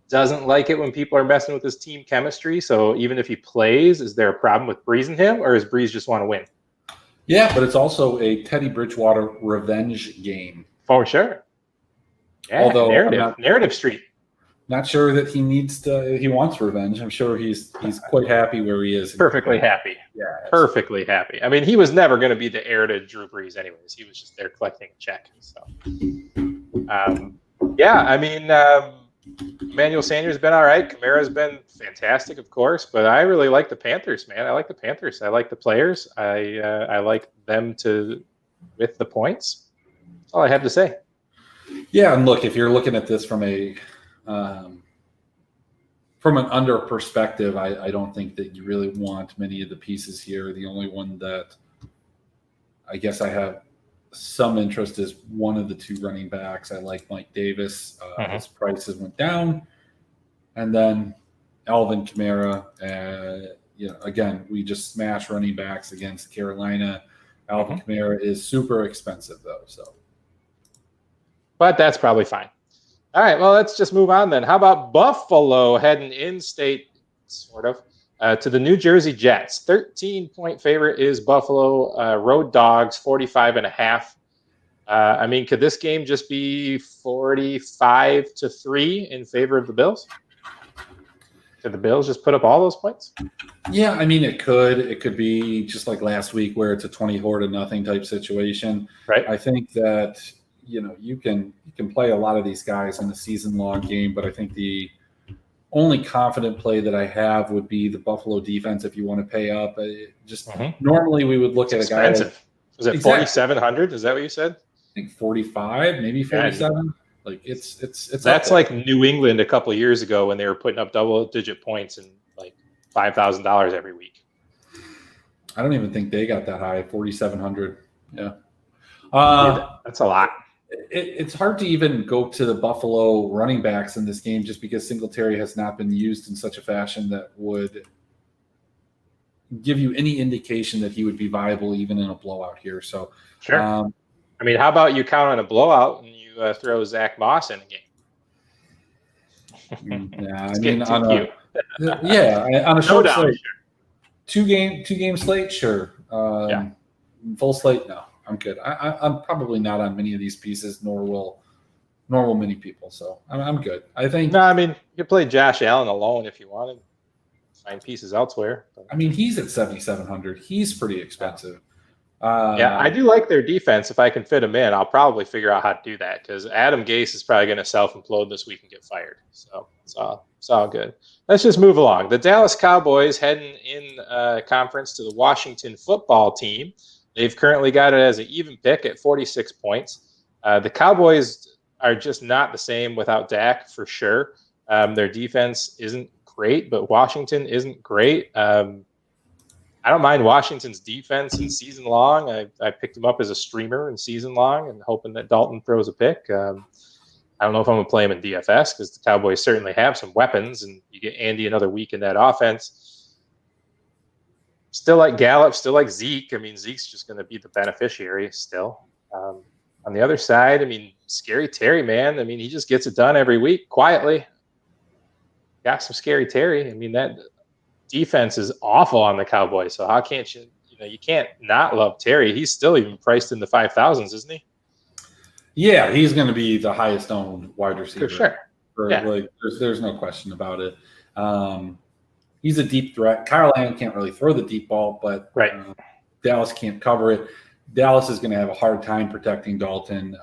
doesn't like it when people are messing with his team chemistry. So even if he plays, is there a problem with Breeze and him, or does Breeze just want to win? Yeah, but it's also a Teddy Bridgewater revenge game. For sure. Yeah, Although narrative street. Not sure that he wants revenge. I'm sure he's quite happy where he is. Perfectly happy. Yeah. Perfectly happy. I mean, he was never going to be the heir to Drew Brees anyways. He was just there collecting a check. So, Emmanuel Sanders has been all right. Kamara's been fantastic, of course, but I really like the Panthers, man. I like the Panthers. I like the players. I like them with the points. That's all I have to say. Yeah, and look, if you're looking at this from an under perspective, I don't think that you really want many of the pieces here. The only one that I guess I have some interest is one of the two running backs. I like Mike Davis. His prices went down. And then Alvin Kamara. Again, we just smashed running backs against Carolina. Alvin Kamara is super expensive, though. But that's probably fine. All right, well, let's just move on then. How about Buffalo heading in-state, sort of, to the New Jersey Jets? 13-point favorite is Buffalo. Road dogs, 45.5. Could this game just be 45-3 in favor of the Bills? Could the Bills just put up all those points? Yeah, it could. It could be just like last week where it's a 20-0 type situation. Right. I think that you can play a lot of these guys in a season-long game, but I think the only confident play that I have would be the Buffalo defense if you want to pay up. Normally we would look at a guy. Expensive. Was it 4,700? Is that what you said? I think 45, maybe 47. Like it's that's like New England a couple of years ago when they were putting up double-digit points and like $5,000 every week. I don't even think they got that high, 4,700. Yeah. That's a lot. It's hard to even go to the Buffalo running backs in this game just because Singletary has not been used in such a fashion that would give you any indication that he would be viable even in a blowout here. So, sure. How about you count on a blowout and you throw Zach Moss in a game? On a short slate, two game slate, sure. Full slate, no. I'm good. I'm probably not on many of these pieces, nor will many people. So I'm good. I think. No, you could play Josh Allen alone if you wanted. Find pieces elsewhere. He's at 7,700. He's pretty expensive. I do like their defense. If I can fit him in, I'll probably figure out how to do that because Adam Gase is probably going to self-implode this week and get fired. So it's all good. Let's just move along. The Dallas Cowboys heading in conference to the Washington football team. They've currently got it as an even pick at 46 points. The Cowboys are just not the same without Dak for sure. Their defense isn't great, but Washington isn't great. I don't mind Washington's defense in season long. I picked him up as a streamer in season long and hoping that Dalton throws a pick. I don't know if I'm going to play him in DFS because the Cowboys certainly have some weapons, and you get Andy another week in that offense. Still like Gallup, still like Zeke. Zeke's just going to be the beneficiary still. On the other side, Scary Terry, man. he just gets it done every week quietly. Got some Scary Terry. That defense is awful on the Cowboys. So how can't you, you can't not love Terry. He's still even priced in the 5,000s, isn't he? Yeah, he's going to be the highest owned wide receiver. For sure. There's no question about it. He's a deep threat. Kyle Allen can't really throw the deep ball, but Dallas can't cover it. Dallas is going to have a hard time protecting Dalton.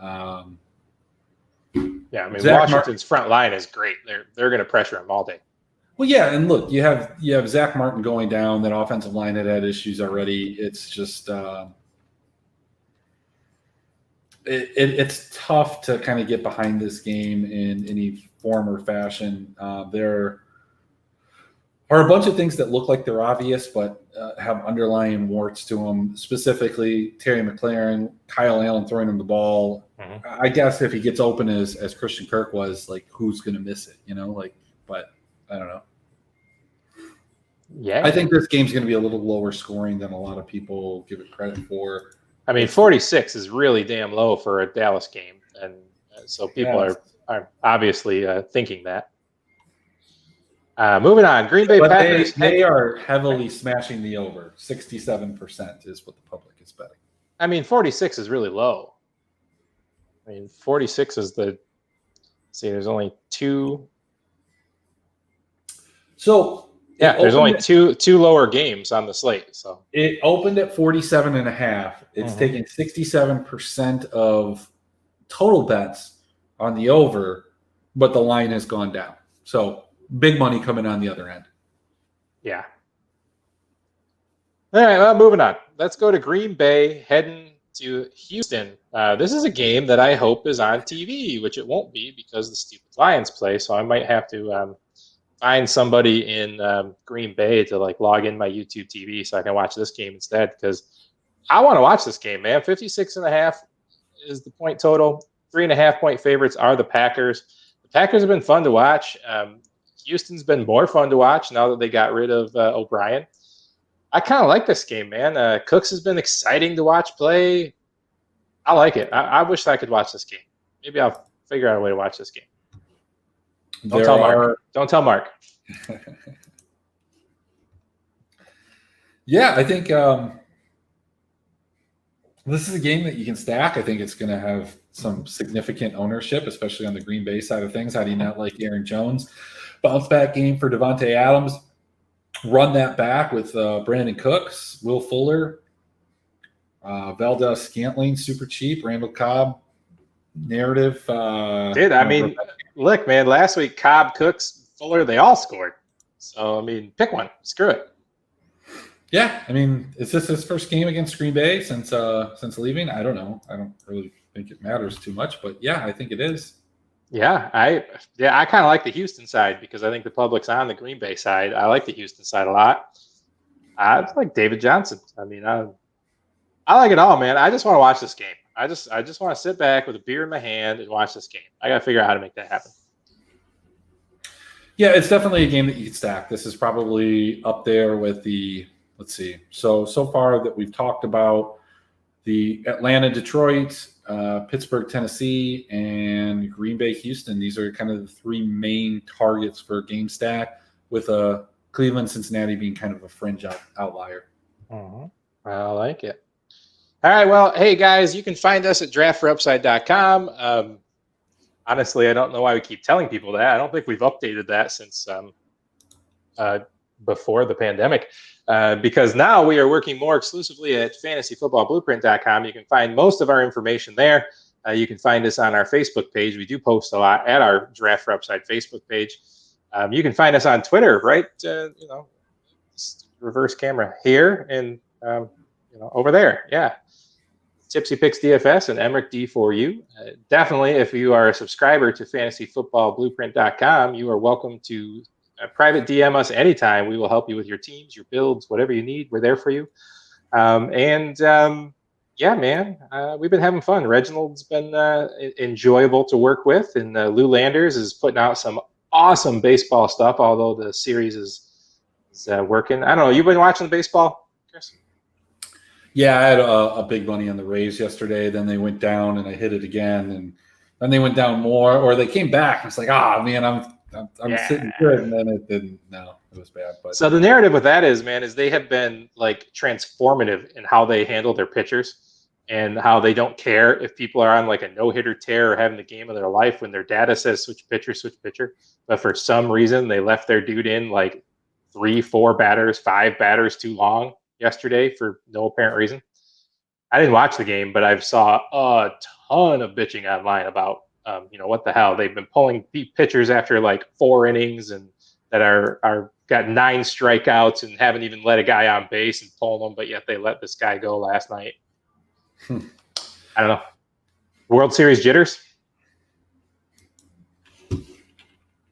Washington's front line is great. They're going to pressure him all day. Well, yeah, and look, you have Zach Martin going down. That offensive line had issues already. It's just it's tough to kind of get behind this game in any form or fashion. There are a bunch of things that look like they're obvious, but have underlying warts to them. Specifically, Terry McLaurin, Kyle Allen throwing him the ball. I guess if he gets open as Christian Kirk was, who's going to miss it? But I don't know. Yeah, I think this game's going to be a little lower scoring than a lot of people give it credit for. I mean, 46 is really damn low for a Dallas game, and so people are obviously thinking that. Moving on, Green Bay But Packers. they are heavily smashing the over. 67% is what the public is betting. I mean, 46 is really low. I mean, 46 is there's only two. So yeah, there's only two lower games on the slate. So it opened at 47.5. It's taking 67% of total bets on the over, but the line has gone down. So big money coming on the other end. Yeah. All right, well, moving on. Let's go to Green Bay, heading to Houston. This is a game that I hope is on TV, which it won't be because the stupid Lions play. So I might have to find somebody in Green Bay to like log in my YouTube TV so I can watch this game instead, because I want to watch this game, man. 56.5 is the point total. 3.5 point favorites are the Packers. The Packers have been fun to watch. Houston's been more fun to watch now that they got rid of O'Brien. I kind of like this game, man. Cooks has been exciting to watch play. I like it. I wish I could watch this game. Maybe I'll figure out a way to watch this game. Don't tell Mark. Don't tell Mark. Yeah, I think this is a game that you can stack. I think it's going to have some significant ownership, especially on the Green Bay side of things. How do you not like Aaron Jones? Bounce back game for Devontae Adams. Run that back with Brandon Cooks, Will Fuller, Valdez Scantling, super cheap, Randall Cobb, narrative. Dude, I mean, look, man, last week, Cobb, Cooks, Fuller, they all scored. So, I mean, pick one. Screw it. Yeah, I mean, is this his first game against Green Bay since leaving? I don't know. I don't really think it matters too much, but yeah, I think it is. Yeah, I kind of like the Houston side because I think the public's on the Green Bay side. I like the Houston side a lot. I like David Johnson. I mean, I like it all, man. I just want to watch this game. I just want to sit back with a beer in my hand and watch this game. I got to figure out how to make that happen. Yeah, it's definitely a game that you can stack. This is probably up there with the, let's see. So far that we've talked about the Atlanta, Detroit, Pittsburgh, Tennessee, and Green Bay, Houston. These are kind of the three main targets for game stack, with Cleveland, Cincinnati being kind of a fringe outlier. I like it. All right, well, hey, guys, you can find us at draftforupside.com. Honestly, I don't know why we keep telling people that. I don't think we've updated that since before the pandemic, because now we are working more exclusively at fantasyfootballblueprint.com. You can find most of our information there. You can find us on our Facebook page. We do post a lot at our Draft for Upside Facebook page. You can find us on Twitter, right? Reverse camera here and over there. Yeah. Tipsy Picks DFS and Emrick D4U. Definitely, if you are a subscriber to fantasyfootballblueprint.com, you are welcome to private DM us anytime. We will help you with your teams, your builds, whatever you need. We're there for you. Yeah, man, we've been having fun. Reginald's been enjoyable to work with, and Lou Landers is putting out some awesome baseball stuff, although the series is working. I don't know. You've been watching baseball, Chris? Yeah, I had a big money on the Rays yesterday. Then they went down, and I hit it again, and then they went down more, or they came back. It's like, man, I'm sitting good, and then it didn't. No, it was bad. But so the narrative with that is, man, is they have been like transformative in how they handle their pitchers and how they don't care if people are on like a no-hitter tear or having the game of their life when their data says switch pitcher. But for some reason, they left their dude in like 3, 4 batters, 5 batters too long yesterday for no apparent reason. I didn't watch the game, but I saw a ton of bitching online about, what the hell? They've been pulling pitchers after like 4 innings and that are got 9 strikeouts and haven't even let a guy on base and pull them, but yet they let this guy go last night. I don't know. World Series jitters?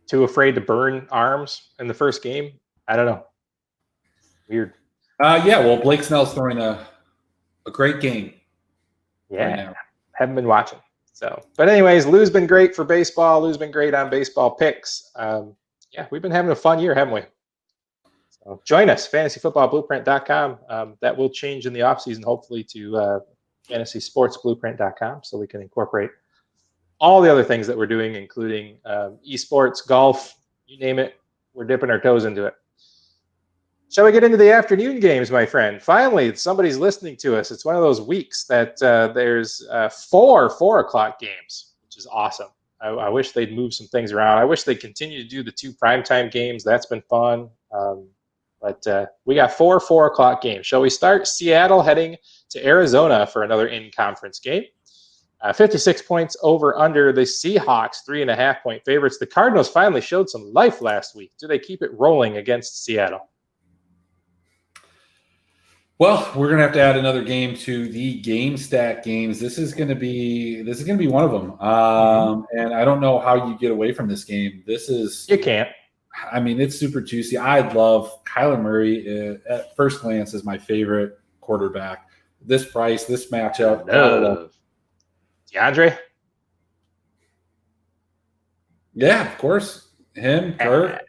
Too afraid to burn arms in the first game? I don't know. Weird. Well, Blake Snell's throwing a great game. Yeah, right now. Haven't been watching. So, but anyways, Lou's been great for baseball. Lou's been great on baseball picks. We've been having a fun year, haven't we? So join us, fantasyfootballblueprint.com. That will change in the offseason, hopefully, to fantasysportsblueprint.com, so we can incorporate all the other things that we're doing, including esports, golf, you name it. We're dipping our toes into it. Shall we get into the afternoon games, my friend? Finally, somebody's listening to us. It's one of those weeks that there's 4 o'clock games, which is awesome. I wish they'd move some things around. I wish they'd continue to do the 2 primetime games. That's been fun. But we got 4 o'clock games. Shall we start? Seattle heading to Arizona for another in-conference game. 56 points over under the Seahawks, 3.5-point favorites. The Cardinals finally showed some life last week. Do they keep it rolling against Seattle? Well, we're gonna have to add another game to the game stack games. This is gonna be one of them. And I don't know how you get away from this game. You can't. I mean, it's super juicy. I love Kyler Murray. At first glance, is my favorite quarterback. This price, this matchup. DeAndre? Yeah, of course. Him, Kirk,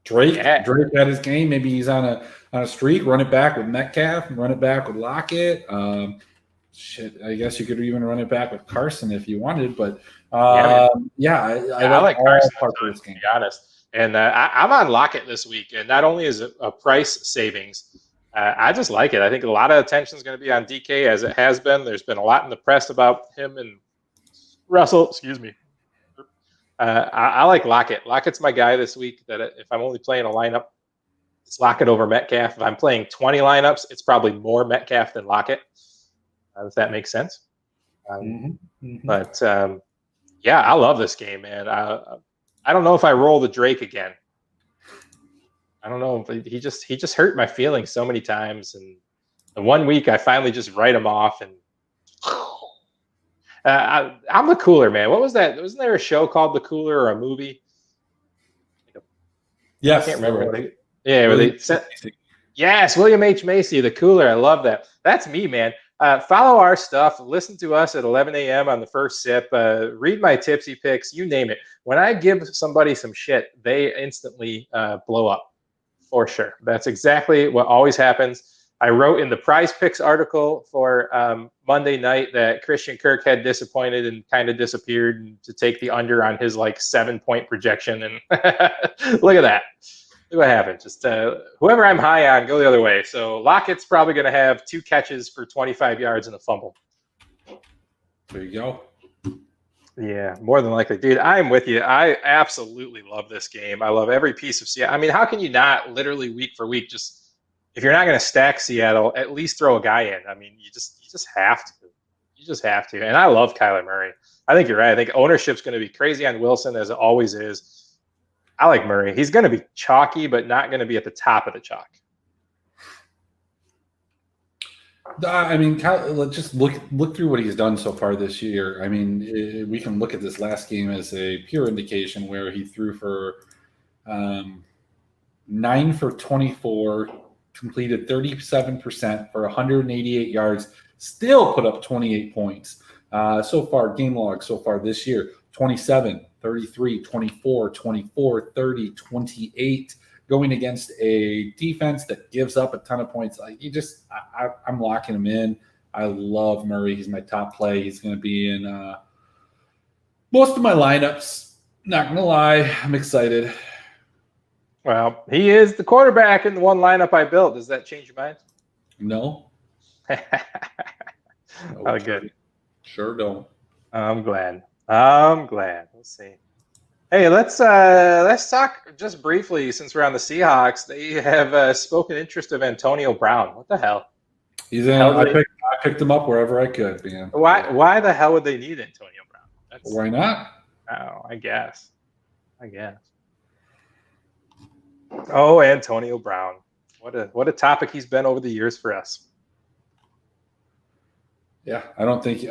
Drake. Yeah. Drake had his game. Maybe he's on a streak. Run it back with Metcalf. Run it back with Lockett. I guess you could even run it back with Carson if you wanted. But I like Carson part of this game, to be honest. And I'm on Lockett this week, and not only is it a price savings, I just like it. I think a lot of attention is going to be on DK, as it has been. There's been a lot in the press about him and Russell. Excuse me. I like Lockett. Lockett's my guy this week. That if I'm only playing a lineup, it's Lockett over Metcalf. If I'm playing 20 lineups, it's probably more Metcalf than Lockett. If that makes sense. But I love this game, man. I don't know if I roll the Drake again. I don't know. He just hurt my feelings so many times. And the one week I finally just write him off. And I'm the cooler, man. What was that? Wasn't there a show called The Cooler or a movie? Yes. I can't remember. Yes, William H. Macy, The Cooler. I love that. That's me, man. Follow our stuff. Listen to us at 11 a.m. on the first sip. Read my tipsy picks. You name it. When I give somebody some shit, they instantly blow up. For sure. That's exactly what always happens. I wrote in the Prize Picks article for Monday night that Christian Kirk had disappointed and kind of disappeared to take the under on his 7-point projection. And look at that. Look what happened. Just whoever I'm high on, go the other way. So Lockett's probably going to have 2 catches for 25 yards and a fumble. There you go. Yeah, more than likely. Dude, I'm with you. I absolutely love this game. I love every piece of Seattle. I mean, how can you not literally week for week just – if you're not going to stack Seattle, at least throw a guy in. I mean, you just have to. You just have to. And I love Kyler Murray. I think you're right. I think ownership's going to be crazy on Wilson, as it always is. I like Murray. He's going to be chalky, but not going to be at the top of the chalk. I mean, let's just look through what he's done so far this year. I mean, we can look at this last game as a pure indication where he threw for 9 for 24, completed 37% for 188 yards, still put up 28 points. So far, game log so far this year, 27, 33, 24, 24, 30, 28. Going against a defense that gives up a ton of points. I'm locking him in. I love Murray. He's my top play. He's going to be in most of my lineups. Not going to lie. I'm excited. Well, he is the quarterback in the one lineup I built. Does that change your mind? No. Oh, good. Sure don't. I'm glad. Let's see. Hey, let's talk just briefly, since we're on the Seahawks. They have spoken interest of Antonio Brown. What the hell? He's in. I picked him up wherever I could, man. Why the hell would they need Antonio Brown? Why not? Oh, I guess. Oh, Antonio Brown. What a topic he's been over the years for us. Yeah, I think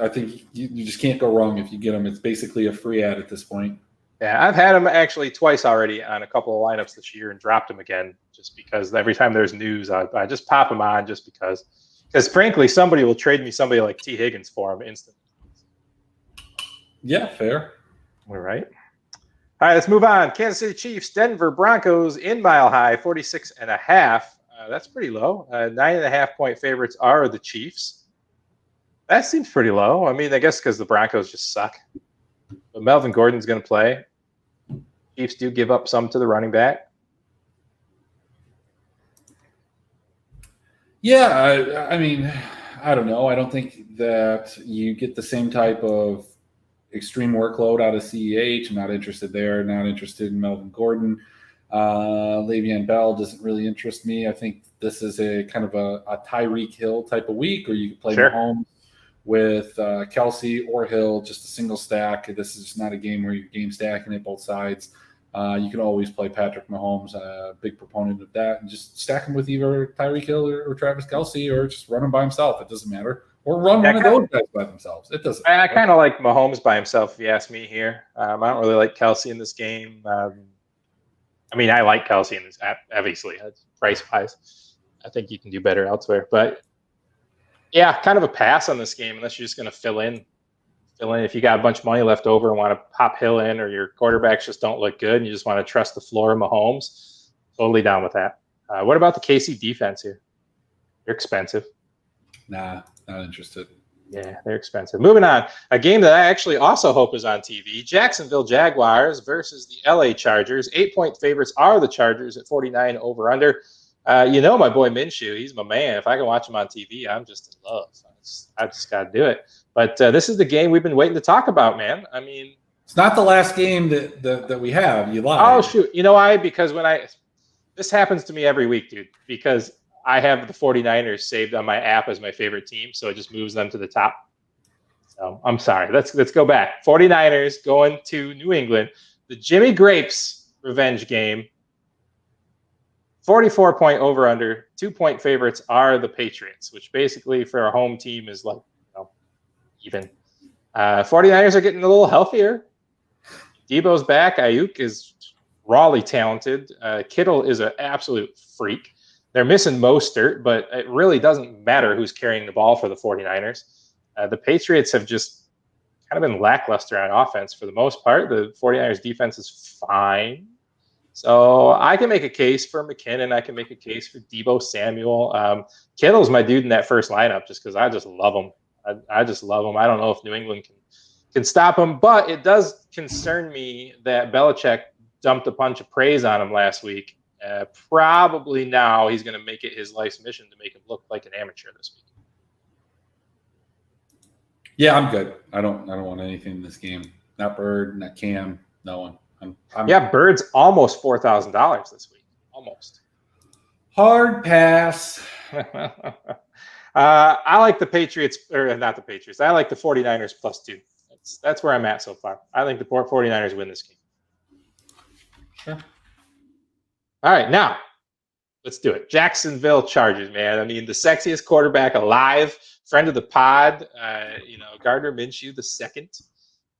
you just can't go wrong if you get him. It's basically a free ad at this point. Yeah, I've had him actually twice already on a couple of lineups this year and dropped him again just because every time there's news, I just pop him on just because. Because frankly, somebody will trade me somebody like T. Higgins for him instantly. Yeah, fair. All right. All right, let's move on. Kansas City Chiefs, Denver Broncos in Mile High, 46.5. That's pretty low. 9.5-point favorites are the Chiefs. That seems pretty low. I mean, I guess because the Broncos just suck. But Melvin Gordon's going to play. Chiefs do give up some to the running back. Yeah, I mean, I don't know. I don't think that you get the same type of extreme workload out of CEH. I'm not interested there. Not interested in Melvin Gordon. Le'Veon Bell doesn't really interest me. I think this is a kind of a Tyreek Hill type of week, or you can play Mahomes with Kelsey or Hill, just a single stack. This is just not a game where you're game stacking it both sides. You can always play Patrick Mahomes, a big proponent of that, and just stack him with either Tyreek Hill or Travis Kelsey, or just run him by himself. It doesn't matter. Or run one of those guys by themselves. It doesn't matter. I kind of like Mahomes by himself, if you ask me here. I don't really like Kelsey in this game. I mean, I like Kelsey in this, obviously, price-wise. I think you can do better elsewhere. But, yeah, kind of a pass on this game unless you're just going to fill in. If you got a bunch of money left over and want to pop Hill in, or your quarterbacks just don't look good and you just want to trust the floor of Mahomes, totally down with that. What about the KC defense here? They're expensive. Nah, not interested. Yeah, they're expensive. Moving on, a game that I actually also hope is on TV, Jacksonville Jaguars versus the LA Chargers. 8-point favorites are the Chargers at 49 over-under. My boy Minshew, he's my man. If I can watch him on TV, I'm just in love. I just got to do it. But this is the game we've been waiting to talk about, man. I mean, it's not the last game that we have. You lied. Oh, shoot. You know why? Because this happens to me every week, dude, because I have the 49ers saved on my app as my favorite team, so it just moves them to the top. So I'm sorry. Let's go back. 49ers going to New England. The Jimmy Grapes revenge game. 44-point over-under. 2-point favorites are the Patriots, which basically for a home team is like, even. 49ers are getting a little healthier. Debo's back. Ayuk is rawly talented. Kittle is an absolute freak. They're missing Mostert, but it really doesn't matter who's carrying the ball for the 49ers. The Patriots have just kind of been lackluster on offense for the most part. The 49ers defense is fine. So I can make a case for McKinnon. I can make a case for Debo Samuel. Kittle's my dude in that first lineup just because I just love him. I just love him. I don't know if New England can stop him, but it does concern me that Belichick dumped a bunch of praise on him last week. Probably now he's going to make it his life's mission to make him look like an amateur this week. Yeah, I'm good. I don't want anything in this game. Not Bird, not Cam, no one. Yeah, Bird's almost $4,000 this week. Almost. Hard pass. I like the Patriots, or not the Patriots. I like the 49ers +2. That's where I'm at so far. I think the 49ers win this game. Sure. All right, now let's do it. Jacksonville Chargers, man. I mean, the sexiest quarterback alive, friend of the pod. Gardner Minshew the second.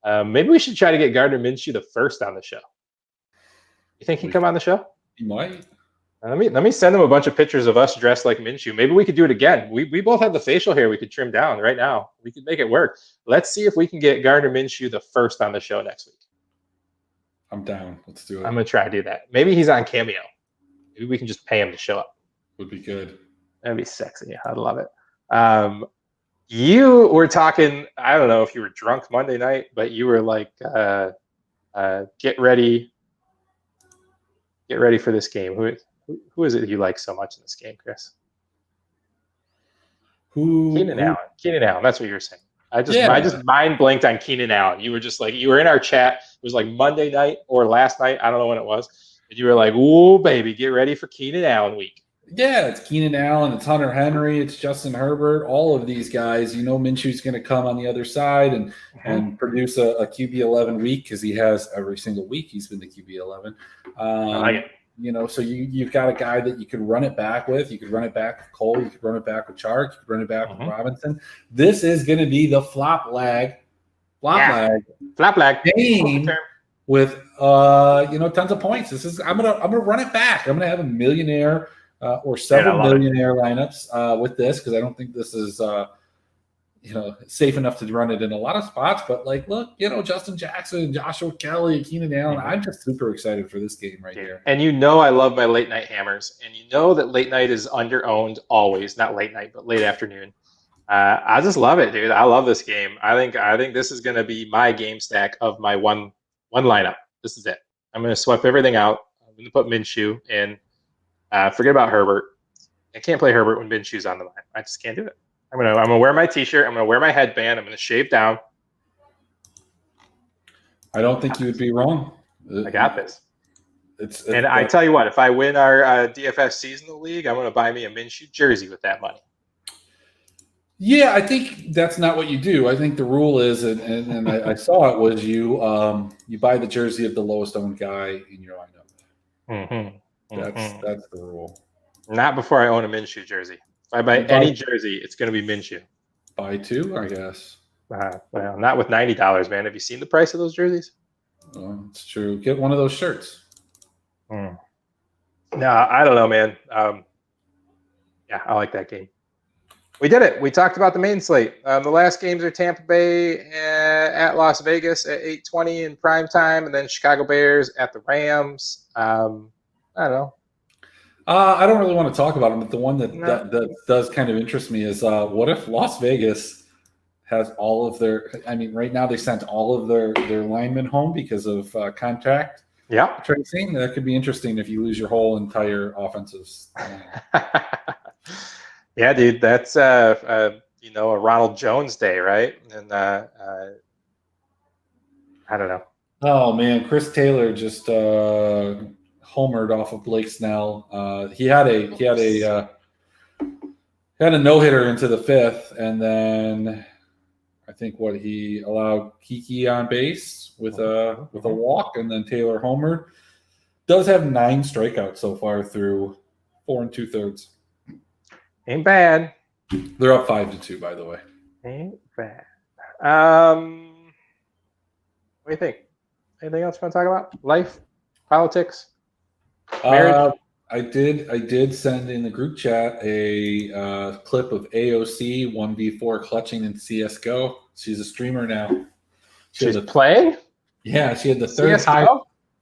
Maybe we should try to get Gardner Minshew the first on the show. You think he'd come on the show? He might. Let me send him a bunch of pictures of us dressed like Minshew. Maybe we could do it again. We both have the facial hair we could trim down right now. We could make it work. Let's see if we can get Gardner Minshew the first on the show next week. I'm down. Let's do it. I'm going to try to do that. Maybe he's on Cameo. Maybe we can just pay him to show up. Would be good. That'd be sexy. I'd love it. You were talking, I don't know if you were drunk Monday night, but you were like, get ready for this game. Who is it you like so much in this game, Chris? Keenan Allen. Keenan Allen. That's what you were saying. I just mind blanked on Keenan Allen. You were just like, you were in our chat. It was like Monday night or last night. I don't know when it was. And you were like, "Ooh, baby, get ready for Keenan Allen week." Yeah, it's Keenan Allen, it's Hunter Henry, it's Justin Herbert, all of these guys. Minshew's going to come on the other side and produce a QB 11 week because he has every single week he's been the QB 11. I like it. So you've got a guy that you could run it back with. You could run it back with Cole. You could run it back with Chark. You could run it back with Robinson. This is going to be the flop lag game with tons of points. I'm gonna run it back. I'm gonna have a millionaire or several millionaire lineups with this because I don't think this is safe enough to run it in a lot of spots. But look, Justin Jackson, Joshua Kelly, Keenan Allen. I'm just super excited for this game right here. And I love my late night hammers, and that late night is under owned always. Not late night, but late afternoon. I just love it, dude. I love this game. I think this is going to be my game stack of my one lineup. This is it. I'm going to sweep everything out. I'm going to put Minshew in. Forget about Herbert. I can't play Herbert when Minshew's on the line. I just can't do it. I'm gonna wear my t-shirt. I'm gonna wear my headband. I'm gonna shave down. I don't think you would be wrong. I got this. And I tell you what, if I win our DFS seasonal league, I'm gonna buy me a Minshew jersey with that money. Yeah, I think that's not what you do. I think the rule is, and I saw it was you buy the jersey of the lowest owned guy in your lineup. Mm-hmm. That's the rule. Not before I own a Minshew jersey. If I buy any jersey, it's going to be Minshew. Buy two, I guess. Well, not with $90, man. Have you seen the price of those jerseys? Oh, it's true. Get one of those shirts. No, I don't know, man. Yeah, I like that game. We did it. We talked about the main slate. The last games are Tampa Bay at Las Vegas at 8:20 in prime time, and then Chicago Bears at the Rams. I don't know. I don't really want to talk about them, but the one that does kind of interest me is what if Las Vegas has all of their – I mean, right now they sent all of their linemen home because of contract tracing. That could be interesting if you lose your whole entire offensive line. Yeah, dude, that's a Ronald Jones day, right? And I don't know. Oh man, Chris Taylor just homered off of Blake Snell. He had a no-hitter into the fifth, and then I think he allowed Kiki on base with a walk, and then Taylor homered. Does have 9 strikeouts so far through 4 2/3. Ain't bad. They're up 5-2, by the way. Ain't bad. What do you think? Anything else you want to talk about? Life, politics, marriage? I did send in the group chat a clip of AOC 1v4 clutching in CS:GO. She's a streamer now. She's playing? Yeah, she had the third high.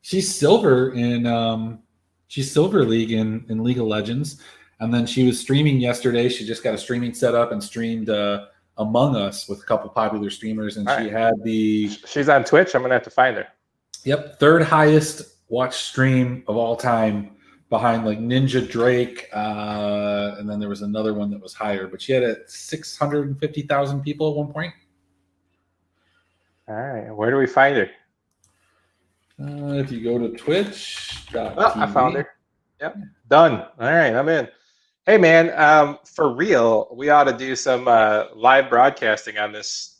She's silver in she's silver league in League of Legends. And then she was streaming yesterday. She just got a streaming set up and streamed Among Us with a couple popular streamers. And she had She's on Twitch. I'm going to have to find her. Yep. 3rd highest watched stream of all time behind like Ninja Drake. And then there was another one that was higher. But she had 650,000 people at one point. All right. Where do we find her? If you go to Twitch.tv. I found her. Yep. Done. All right. I'm in. Hey, man, for real, we ought to do some live broadcasting on this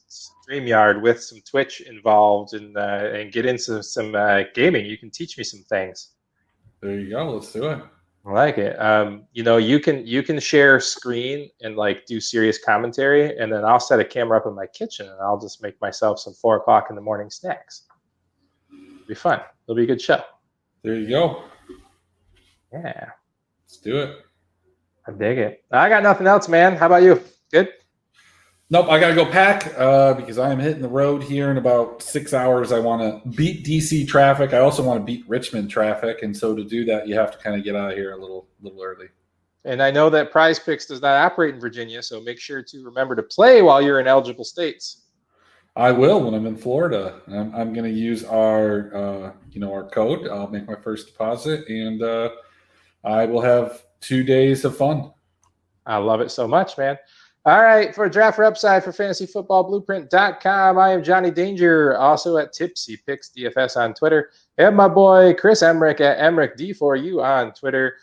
StreamYard with some Twitch involved and get into some gaming. You can teach me some things. There you go. Let's do it. I like it. You can share screen and like do serious commentary, and then I'll set a camera up in my kitchen and I'll just make myself some 4 o'clock in the morning snacks. It'll be fun. It'll be a good show. There you go. Yeah. Let's do it. I dig it. I got nothing else, man. How about you? Good? Nope, I got to go pack because I am hitting the road here in about 6 hours. I want to beat DC traffic. I also want to beat Richmond traffic. And so to do that, you have to kind of get out of here a little early. And I know that Prize Picks does not operate in Virginia, so make sure to remember to play while you're in eligible states. I will when I'm in Florida. I'm going to use our code. I'll make my first deposit, and I will have 2 days of fun. I love it so much, man. All right, for Draft for Upside for fantasyfootballblueprint.com, I am Johnny Danger, also at Tipsy Picks DFS on Twitter, and my boy Chris Emrick at Emrick D4U on Twitter.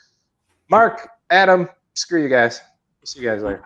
Mark, Adam, screw you guys. See you guys later.